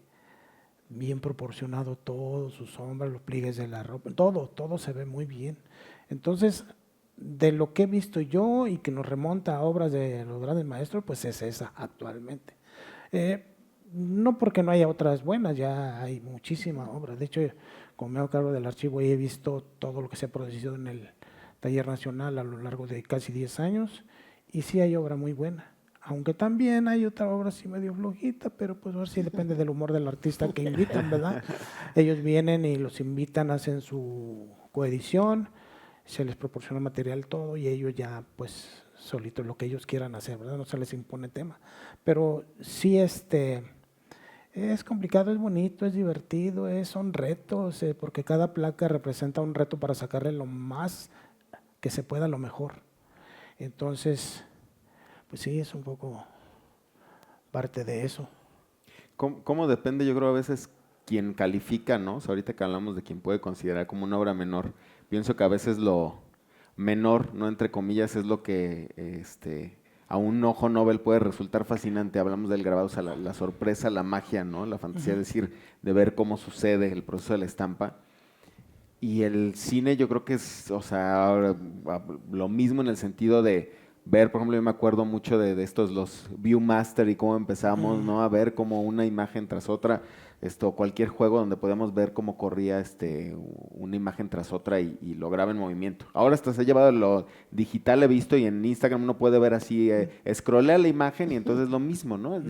bien proporcionado todo, sus sombras, los pliegues de la ropa, todo se ve muy bien. Entonces, de lo que he visto yo y que nos remonta a obras de los grandes maestros, pues es esa actualmente. No porque no haya otras buenas, ya hay muchísima obra. De hecho, como me hago cargo del archivo, he visto todo lo que se ha producido en el Taller Nacional a lo largo de casi 10 años y sí hay obra muy buena. Aunque también hay otra obra así medio flojita, pero pues a ver si depende del humor del artista que invitan, ¿verdad? Ellos vienen y los invitan, hacen su coedición, se les proporciona material todo y ellos ya pues solitos lo que ellos quieran hacer, ¿verdad? No se les impone tema. Pero sí es complicado, es bonito, es divertido, son retos, porque cada placa representa un reto para sacarle lo más que se pueda, lo mejor. Entonces, pues sí, es un poco parte de eso. ¿Cómo depende? Yo creo a veces quien califica, ¿no? O sea, ahorita que hablamos de quien puede considerar como una obra menor, pienso que a veces lo menor, no entre comillas, es lo que a un ojo novel puede resultar fascinante. Hablamos del grabado, o sea, la sorpresa, la magia, ¿no? La fantasía, es decir, de ver cómo sucede el proceso de la estampa. Y el cine yo creo que es, o sea, lo mismo en el sentido de ver, por ejemplo, yo me acuerdo mucho de estos, los Viewmaster y cómo empezamos, ¿no? A ver como una imagen tras otra, cualquier juego donde podíamos ver cómo corría una imagen tras otra y lo graba en movimiento. Ahora hasta se ha llevado lo digital, he visto, y en Instagram uno puede ver así, scrollea la imagen y entonces es lo mismo, ¿no?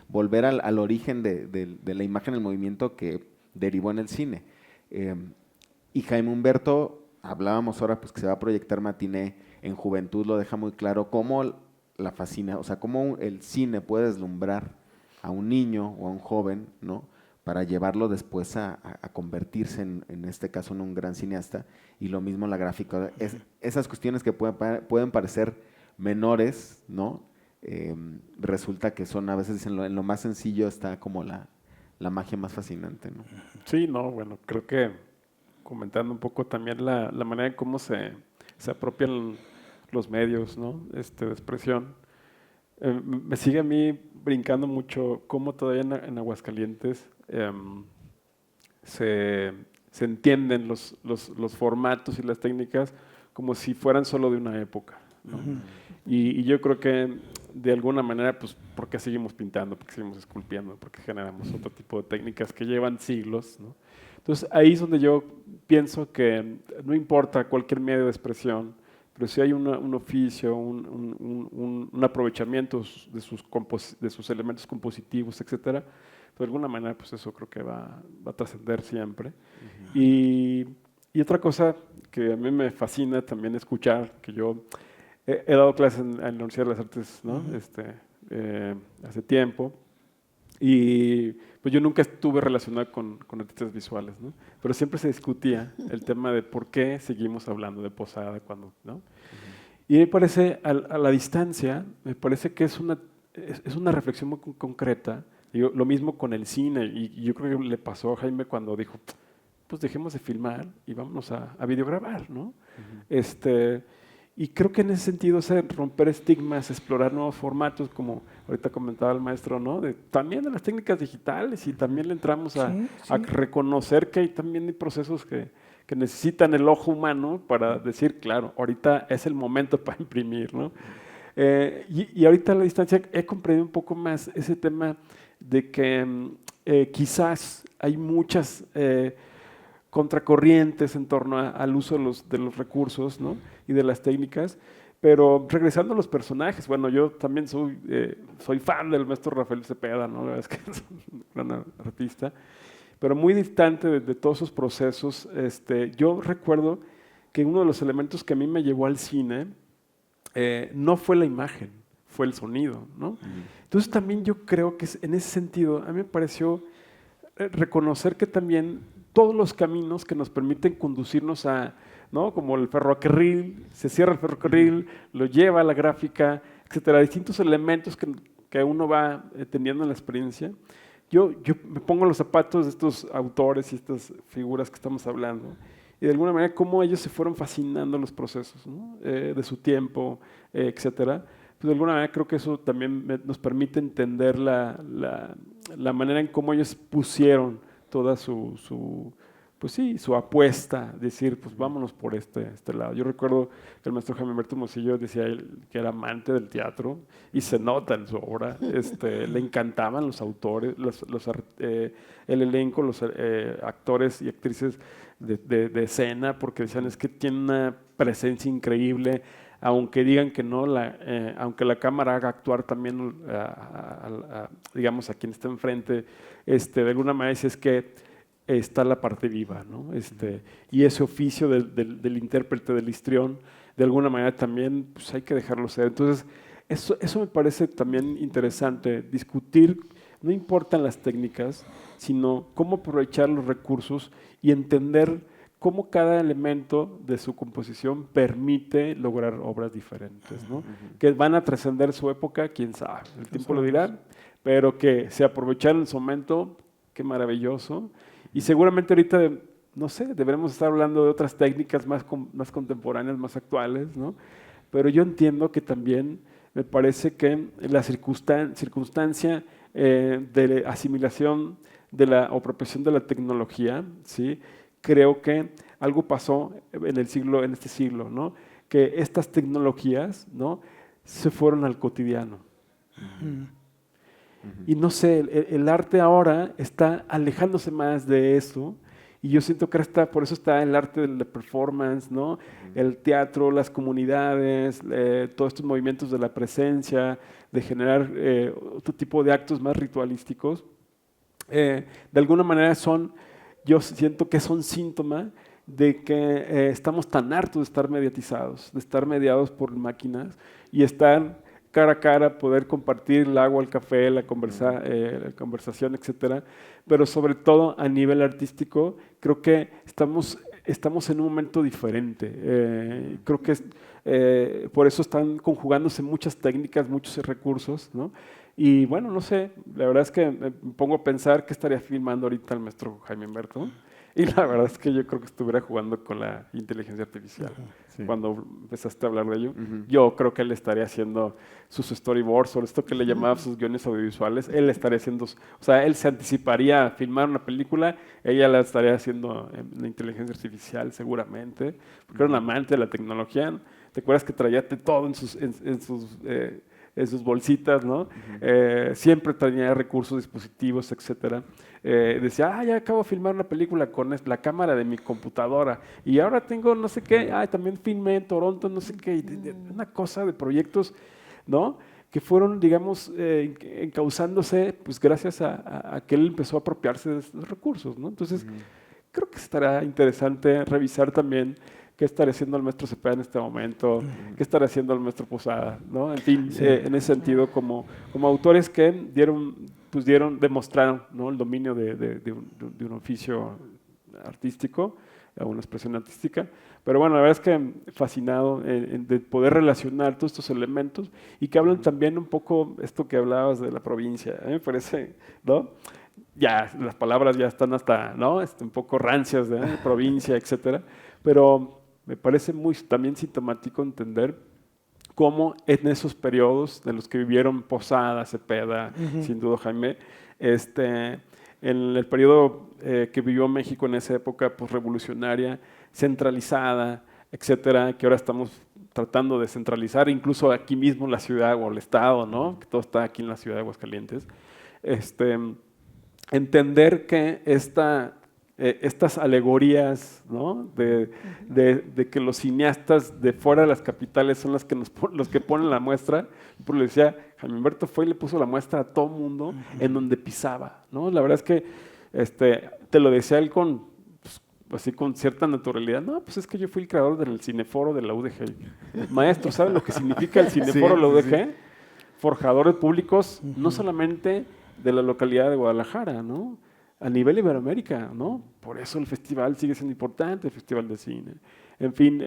Volver al origen de la imagen, el movimiento que derivó en el cine. Y Jaime Humberto, hablábamos ahora pues que se va a proyectar Matiné en Juventud, lo deja muy claro cómo la fascina, o sea, cómo el cine puede deslumbrar a un niño o a un joven, ¿no? Para llevarlo después a convertirse en este caso en un gran cineasta, y lo mismo la gráfica. Esas cuestiones que pueden parecer menores, ¿no? Resulta que son, a veces dicen, en lo más sencillo está como la magia más fascinante, ¿no? Sí, no, bueno, creo que comentando un poco también la manera en cómo se apropian los medios, ¿no? De expresión. Me sigue a mí brincando mucho cómo todavía en Aguascalientes se entienden los formatos y las técnicas como si fueran solo de una época, ¿no? Y yo creo que de alguna manera, pues, ¿por qué seguimos pintando? ¿Por qué seguimos esculpiendo? ¿Por qué generamos otro tipo de técnicas que llevan siglos, ¿no? Entonces, ahí es donde yo pienso que no importa cualquier medio de expresión, pero si hay un oficio, un aprovechamiento de sus elementos compositivos, etcétera, de alguna manera, pues eso creo que va a trascender siempre. Y otra cosa que a mí me fascina también escuchar, que yo he dado clases en la Universidad de las Artes, ¿no? Hace tiempo, y pues yo nunca estuve relacionado con artistas visuales, ¿no? Pero siempre se discutía el tema de por qué seguimos hablando de Posada cuando, ¿no? Y me parece, a la distancia, me parece que es una reflexión muy concreta. Digo, lo mismo con el cine, y yo creo que le pasó a Jaime cuando dijo, pues dejemos de filmar y vámonos a videograbar, ¿no? Y creo que en ese sentido, romper estigmas, explorar nuevos formatos, como ahorita comentaba el maestro, ¿no? También de las técnicas digitales, y también le entramos a reconocer que hay también procesos que necesitan el ojo humano para decir, claro, ahorita es el momento para imprimir, ¿no? Y ahorita a la distancia he comprendido un poco más ese tema de que quizás hay muchas contracorrientes en torno al uso de los recursos, ¿no? Y de las técnicas, pero regresando a los personajes, bueno, yo también soy fan del maestro Rafael Cepeda, ¿no? La verdad es que es un gran artista, pero muy distante de todos esos procesos. Yo recuerdo que uno de los elementos que a mí me llevó al cine no fue la imagen, fue el sonido, ¿no? Entonces también yo creo que en ese sentido a mí me pareció reconocer que también todos los caminos que nos permiten conducirnos ¿no? Como el ferrocarril, se cierra el ferrocarril, lo lleva a la gráfica, etcétera, distintos elementos que uno va teniendo en la experiencia. Yo me pongo los zapatos de estos autores y estas figuras que estamos hablando, y de alguna manera cómo ellos se fueron fascinando los procesos, ¿no? De su tiempo, etcétera. Pues de alguna manera creo que eso también nos permite entender la manera en cómo ellos pusieron toda su apuesta, decir, pues vámonos por este lado. Yo recuerdo que el maestro Jaime Humberto Mosillo decía que era amante del teatro, y se nota en su obra. Le encantaban los autores, el elenco, los actores y actrices de escena, porque decían, es que tiene una presencia increíble, aunque digan que no, aunque la cámara haga actuar también, digamos, a quien está enfrente, de alguna manera es que está la parte viva, ¿no? Y ese oficio del intérprete, del histrión, de alguna manera también, pues hay que dejarlo ser. Entonces, eso me parece también interesante, discutir, no importan las técnicas, sino cómo aprovechar los recursos y entender cómo cada elemento de su composición permite lograr obras diferentes, ¿no? Que van a trascender su época, quién sabe, el tiempo lo dirá, pero que se aprovecharon en su momento, qué maravilloso. Y seguramente ahorita, no sé, deberemos estar hablando de otras técnicas más contemporáneas, más actuales, ¿no? Pero yo entiendo que también me parece que la circunstancia de asimilación o apropiación de la tecnología, ¿sí? Creo que algo pasó en este siglo, ¿no? Que estas tecnologías, ¿no? Se fueron al cotidiano. Y no sé, el arte ahora está alejándose más de eso, y yo siento que por eso está el arte de la performance, ¿no? El teatro, las comunidades, todos estos movimientos de la presencia, de generar otro tipo de actos más ritualísticos. De alguna manera yo siento que son síntoma de que estamos tan hartos de estar mediatizados, de estar mediados por máquinas, y estar cara a cara, poder compartir el agua, el café, la conversación, etcétera. Pero sobre todo a nivel artístico, creo que estamos en un momento diferente. Creo que por eso están conjugándose muchas técnicas, muchos recursos, ¿no? Y bueno, no sé, la verdad es que me pongo a pensar qué estaría filmando ahorita el maestro Jaime Humberto. Y la verdad es que yo creo que estuviera jugando con la inteligencia artificial. Sí. Cuando empezaste a hablar de ello, yo creo que él estaría haciendo sus storyboards, o esto que le llamaba sus guiones audiovisuales. Él estaría haciendo, o sea, él se anticiparía a filmar una película, ella la estaría haciendo en la inteligencia artificial seguramente, porque era un amante de la tecnología. ¿Te acuerdas que traía todo en sus sus bolsitas, ¿no? Siempre tenía recursos, dispositivos, etcétera. Decía, ya acabo de filmar una película con la cámara de mi computadora y ahora tengo no sé qué, también filmé en Toronto, no sé qué, una cosa de proyectos, ¿no? Que fueron, digamos, encauzándose, pues gracias a que él empezó a apropiarse de esos recursos, ¿no? Entonces, creo que estará interesante revisar también qué estará haciendo el maestro Cepeda en este momento, qué estará haciendo el maestro Posada, ¿no? En fin, en ese sentido, como autores que demostraron, ¿no? El dominio de un oficio artístico, una expresión artística. Pero bueno, la verdad es que fascinado de poder relacionar todos estos elementos y que hablan también un poco esto que hablabas de la provincia. Me parece, ¿no? Ya las palabras ya están hasta, ¿no? Un poco rancias de provincia, etcétera. Pero me parece muy también sintomático entender cómo en esos periodos de los que vivieron Posada, Cepeda, sin duda Jaime, en el periodo que vivió México en esa época revolucionaria, centralizada, etcétera, que ahora estamos tratando de centralizar, incluso aquí mismo en la ciudad o el estado, ¿no? Que todo está aquí en la ciudad de Aguascalientes. Entender que estas alegorías, ¿no? de que los cineastas de fuera de las capitales son los que ponen la muestra. Por lo decía, Jaime Humberto fue y le puso la muestra a todo mundo en donde pisaba, ¿no? La verdad es que te lo decía él así con cierta naturalidad. No, pues es que yo fui el creador del cineforo de la UDG. Maestro, ¿sabe lo que significa el cineforo de la UDG? Sí. Forjadores públicos, no solamente de la localidad de Guadalajara, ¿no? A nivel Iberoamérica, ¿no? Por eso el festival sigue siendo importante, el Festival de Cine. En fin,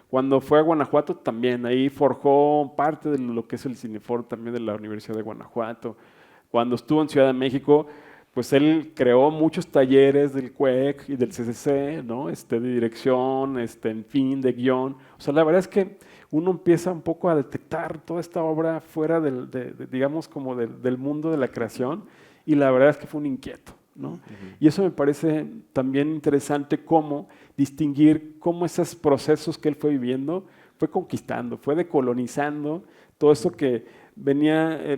cuando fue a Guanajuato también, ahí forjó parte de lo que es el Cineforo también de la Universidad de Guanajuato. Cuando estuvo en Ciudad de México, pues él creó muchos talleres del CUEC y del CCC, ¿no? De dirección, en fin, de guión. O sea, la verdad es que uno empieza un poco a detectar toda esta obra fuera digamos, como del mundo de la creación, y la verdad es que fue un inquieto, ¿no? Y eso me parece también interesante, cómo distinguir cómo esos procesos que él fue viviendo fue conquistando, fue decolonizando todo eso que tenía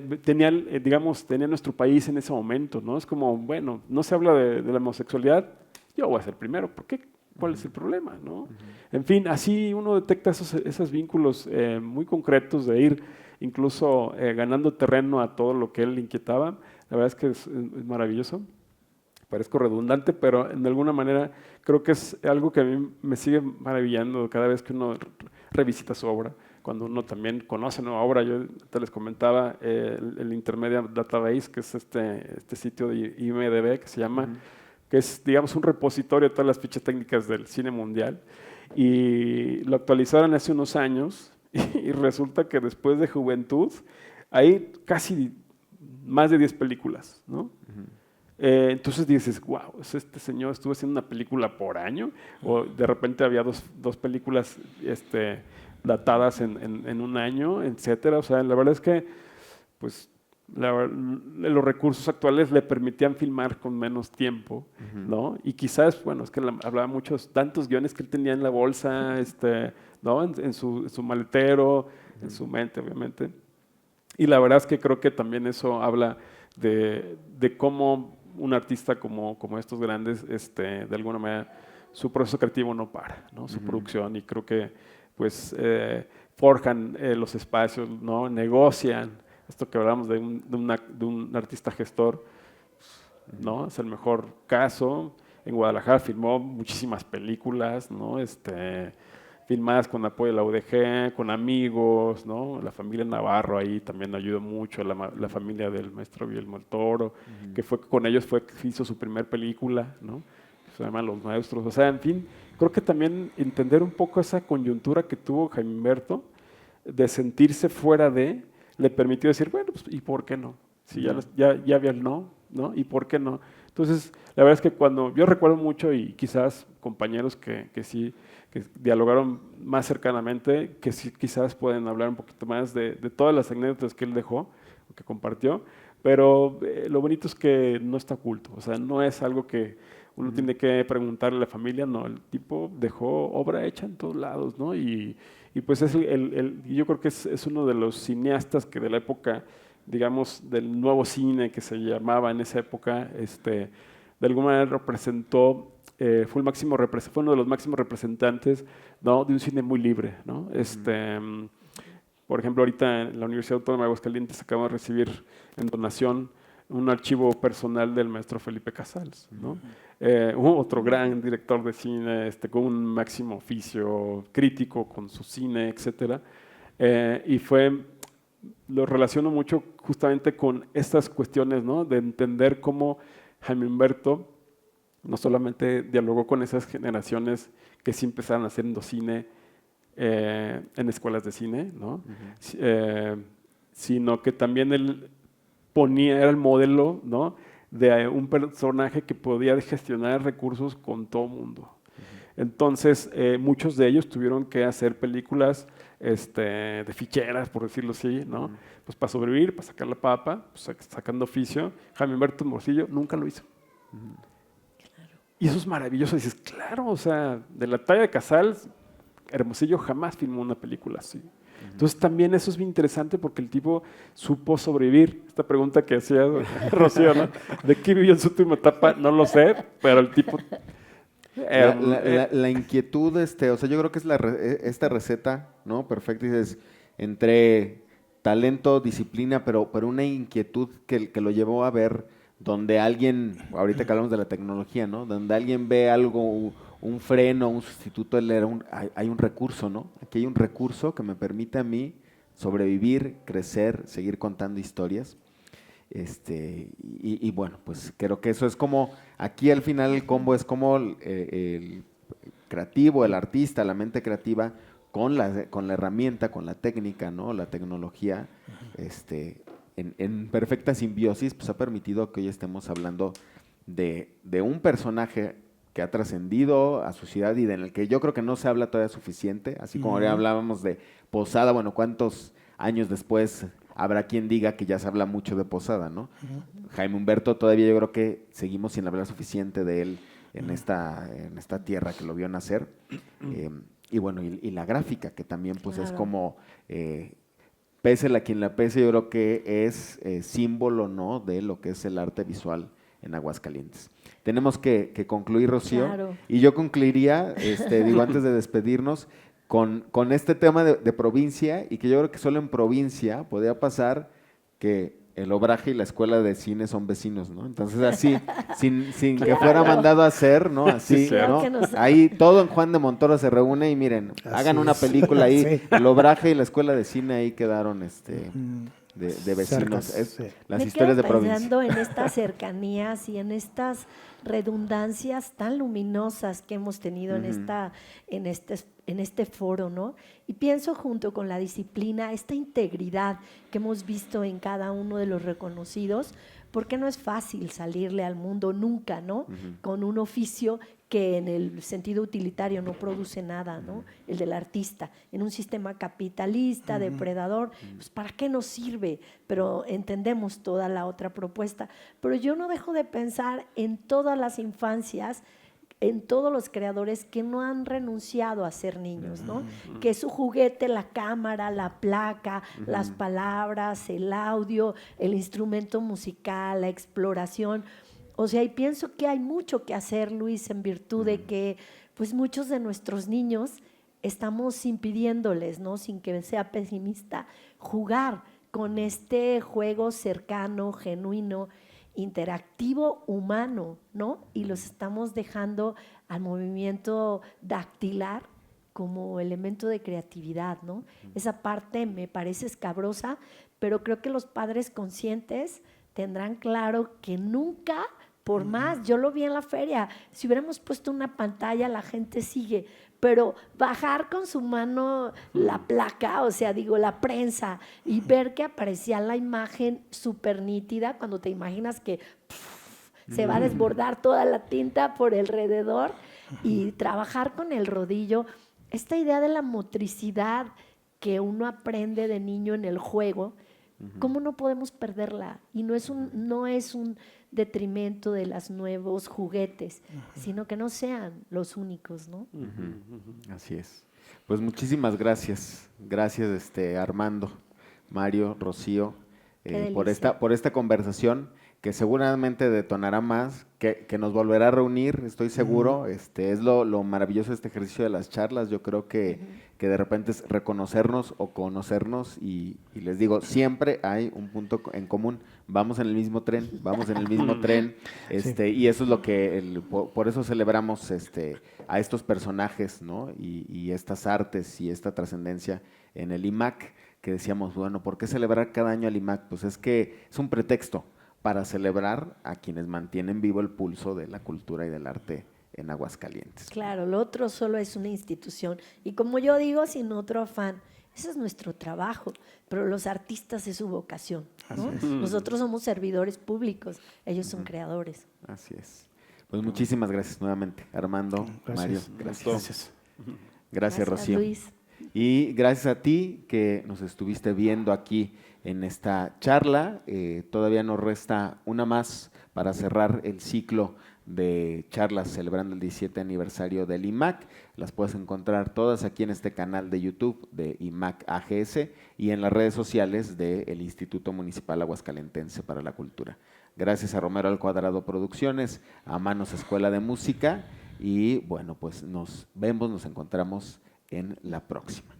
nuestro país en ese momento, ¿no? Es como, bueno, no se habla de la homosexualidad, yo voy a ser primero, ¿por qué? ¿Cuál es el problema, no? En fin, así uno detecta esos vínculos muy concretos de ir incluso ganando terreno a todo lo que él inquietaba. La verdad es que es maravilloso. Parezco redundante, pero de alguna manera creo que es algo que a mí me sigue maravillando cada vez que uno revisita su obra, cuando uno también conoce nueva obra. Yo te les comentaba el Intermedia Database, que es este sitio de IMDb que se llama, que es, digamos, un repositorio de todas las fichas técnicas del cine mundial, y lo actualizaron hace unos años y resulta que después de Juventud hay casi más de 10 películas, ¿no? Entonces dices, wow, este señor estuvo haciendo una película por año, o de repente había dos películas datadas en un año, etcétera. O sea, la verdad es que pues los recursos actuales le permitían filmar con menos tiempo, ¿no? Y quizás, bueno, es que hablaba tantos guiones que él tenía en la bolsa, ¿no? En su maletero, en su mente, obviamente. Y la verdad es que creo que también eso habla de cómo un artista como estos grandes, de alguna manera, su proceso creativo no para, ¿no? Su producción, y creo que pues forjan los espacios, ¿no? Negocian esto que hablamos de un artista gestor, ¿no? Es el mejor caso. En Guadalajara filmó muchísimas películas, ¿no? Filmadas con apoyo de la UDG, con amigos, ¿no? La familia Navarro ahí también ayudó mucho, la familia del maestro Guillermo del Toro, que con ellos que hizo su primer película, ¿no? Que se llama Los Maestros. O sea, en fin, creo que también entender un poco esa coyuntura que tuvo Jaime Humberto de sentirse fuera le permitió decir, bueno, pues, ¿y por qué no? Si ya había el no, ¿y por qué no? Entonces, la verdad es que cuando yo recuerdo mucho, y quizás compañeros que sí, que dialogaron más cercanamente, que sí quizás pueden hablar un poquito más de todas las anécdotas que él dejó, que compartió, pero lo bonito es que no está oculto, o sea, no es algo que uno tiene que preguntarle a la familia, no, el tipo dejó obra hecha en todos lados, ¿no? Y Y pues yo creo que es uno de los cineastas que de la época, digamos, del nuevo cine que se llamaba en esa época, de alguna manera representó, fue uno de los máximos representantes, ¿no?, de un cine muy libre, ¿no? Por ejemplo, ahorita en la Universidad Autónoma de Aguascalientes acabamos de recibir en donación un archivo personal del maestro Felipe Casals, ¿no? Otro gran director de cine, con un máximo oficio crítico con su cine, etcétera. Lo relaciono mucho justamente con estas cuestiones, ¿no?, de entender cómo Jaime Humberto no solamente dialogó con esas generaciones que sí empezaron haciendo cine en escuelas de cine, ¿no? Sino que también él era el modelo, ¿no?, de un personaje que podía gestionar recursos con todo el mundo. Entonces, muchos de ellos tuvieron que hacer películas de ficheras, por decirlo así, ¿no? Pues para sobrevivir, para sacar la papa, pues, sacando oficio. Jaime Humberto Morcillo nunca lo hizo. Claro. Y eso es maravilloso. Dices, claro, o sea, de la talla de Casals, Hermosillo jamás filmó una película así. Entonces también eso es bien interesante porque el tipo supo sobrevivir. Esta pregunta que hacía Rocío, ¿no?, ¿de qué vivió en su última etapa? No lo sé, pero el tipo... La inquietud, o sea, yo creo que es esta receta, ¿no?, perfecta, dices, entre talento, disciplina, pero una inquietud que lo llevó a ver donde alguien, ahorita que hablamos de la tecnología, ¿no?, donde alguien ve algo, un freno, un sustituto, hay un recurso, ¿no? Aquí hay un recurso que me permite a mí sobrevivir, crecer, seguir contando historias. Y bueno, pues creo que eso es como, aquí al final el combo es como el creativo, el artista, la mente creativa, con la herramienta, con la técnica, ¿no?, la tecnología, en perfecta simbiosis, pues ha permitido que hoy estemos hablando de un personaje que ha trascendido a su ciudad y en el que yo creo que no se habla todavía suficiente, así como ahora hablábamos de Posada, bueno, ¿cuántos años después habrá quien diga que ya se habla mucho de Posada, ¿no? Jaime Humberto todavía yo creo que seguimos sin hablar suficiente de él en esta tierra que lo vio nacer. Y bueno, y la gráfica, que también pues es como, pese a quien la pese, yo creo que es símbolo, ¿no?, de lo que es el arte visual en Aguascalientes. Tenemos que concluir, Rocío, Claro. Y yo concluiría, digo, antes de despedirnos, con este tema de provincia, y que yo creo que solo en provincia podría pasar que el Obraje y la escuela de cine son vecinos, ¿no? Entonces así, sin que fuera mandado a hacer, ¿no? Así, ¿no? Ahí todo en Juan de Montoro se reúne y miren, hagan una película ahí, Sí. el Obraje y la escuela de cine ahí quedaron de vecinos. Cercas, Las Me historias de quedo provincia. pensando en estas cercanías y en estas redundancias tan luminosas que hemos tenido en este foro, ¿no? Y pienso junto con la disciplina, esta integridad que hemos visto en cada uno de los reconocidos, porque no es fácil salirle al mundo nunca, ¿no? Con un oficio que en el sentido utilitario no produce nada, ¿no? El del artista. En un sistema capitalista, depredador, pues ¿para qué nos sirve? Pero entendemos toda la otra propuesta. Pero yo no dejo de pensar en todas las infancias, en todos los creadores que no han renunciado a ser niños, ¿no? Que su juguete, la cámara, la placa, las palabras, el audio, el instrumento musical, la exploración. O sea, y pienso que hay mucho que hacer, Luis, en virtud de que pues muchos de nuestros niños estamos impidiéndoles, ¿no?, sin que sea pesimista, jugar con este juego cercano, genuino, interactivo, humano, ¿no? Y los estamos dejando al movimiento dactilar como elemento de creatividad, ¿no? Esa parte me parece escabrosa, pero creo que los padres conscientes tendrán claro que nunca, por más, yo lo vi en la feria, si hubiéramos puesto una pantalla la gente sigue, pero bajar con su mano la placa, o sea, digo, la prensa, y ver que aparecía la imagen súper nítida, cuando te imaginas que se va a desbordar toda la tinta por alrededor, y trabajar con el rodillo, esta idea de la motricidad que uno aprende de niño en el juego, ¿cómo no podemos perderla? Y no es un detrimento de los nuevos juguetes, sino que no sean los únicos, ¿no? Así es. Pues muchísimas gracias. Gracias, Armando, Mario, Rocío, por esta conversación que seguramente detonará más, que nos volverá a reunir, estoy seguro. Es lo maravilloso de este ejercicio de las charlas. Yo creo que de repente es reconocernos o conocernos y les digo, siempre hay un punto en común. Vamos en el mismo tren, vamos en el mismo tren. Y eso es lo que, por eso celebramos a estos personajes, ¿no? Y estas artes y esta trascendencia en el IMAC, que decíamos, bueno, ¿por qué celebrar cada año al IMAC? Pues es que es un pretexto para celebrar a quienes mantienen vivo el pulso de la cultura y del arte en Aguascalientes. Claro, lo otro solo es una institución. Y como yo digo, sin otro afán, ese es nuestro trabajo, pero los artistas es su vocación, ¿no? Nosotros somos servidores públicos, ellos son creadores. Así es. Pues muchísimas gracias nuevamente, Armando, Mario. Gracias. Gracias, Rocío. Luis. Y gracias a ti que nos estuviste viendo aquí en esta charla. Todavía nos resta una más para cerrar el ciclo de charlas celebrando el 17 aniversario del IMAC. Las puedes encontrar todas aquí en este canal de YouTube de IMAC AGS y en las redes sociales del Instituto Municipal Aguascalentense para la Cultura. Gracias a Romero al Cuadrado Producciones, a Manos Escuela de Música y bueno, pues nos vemos, nos encontramos en la próxima.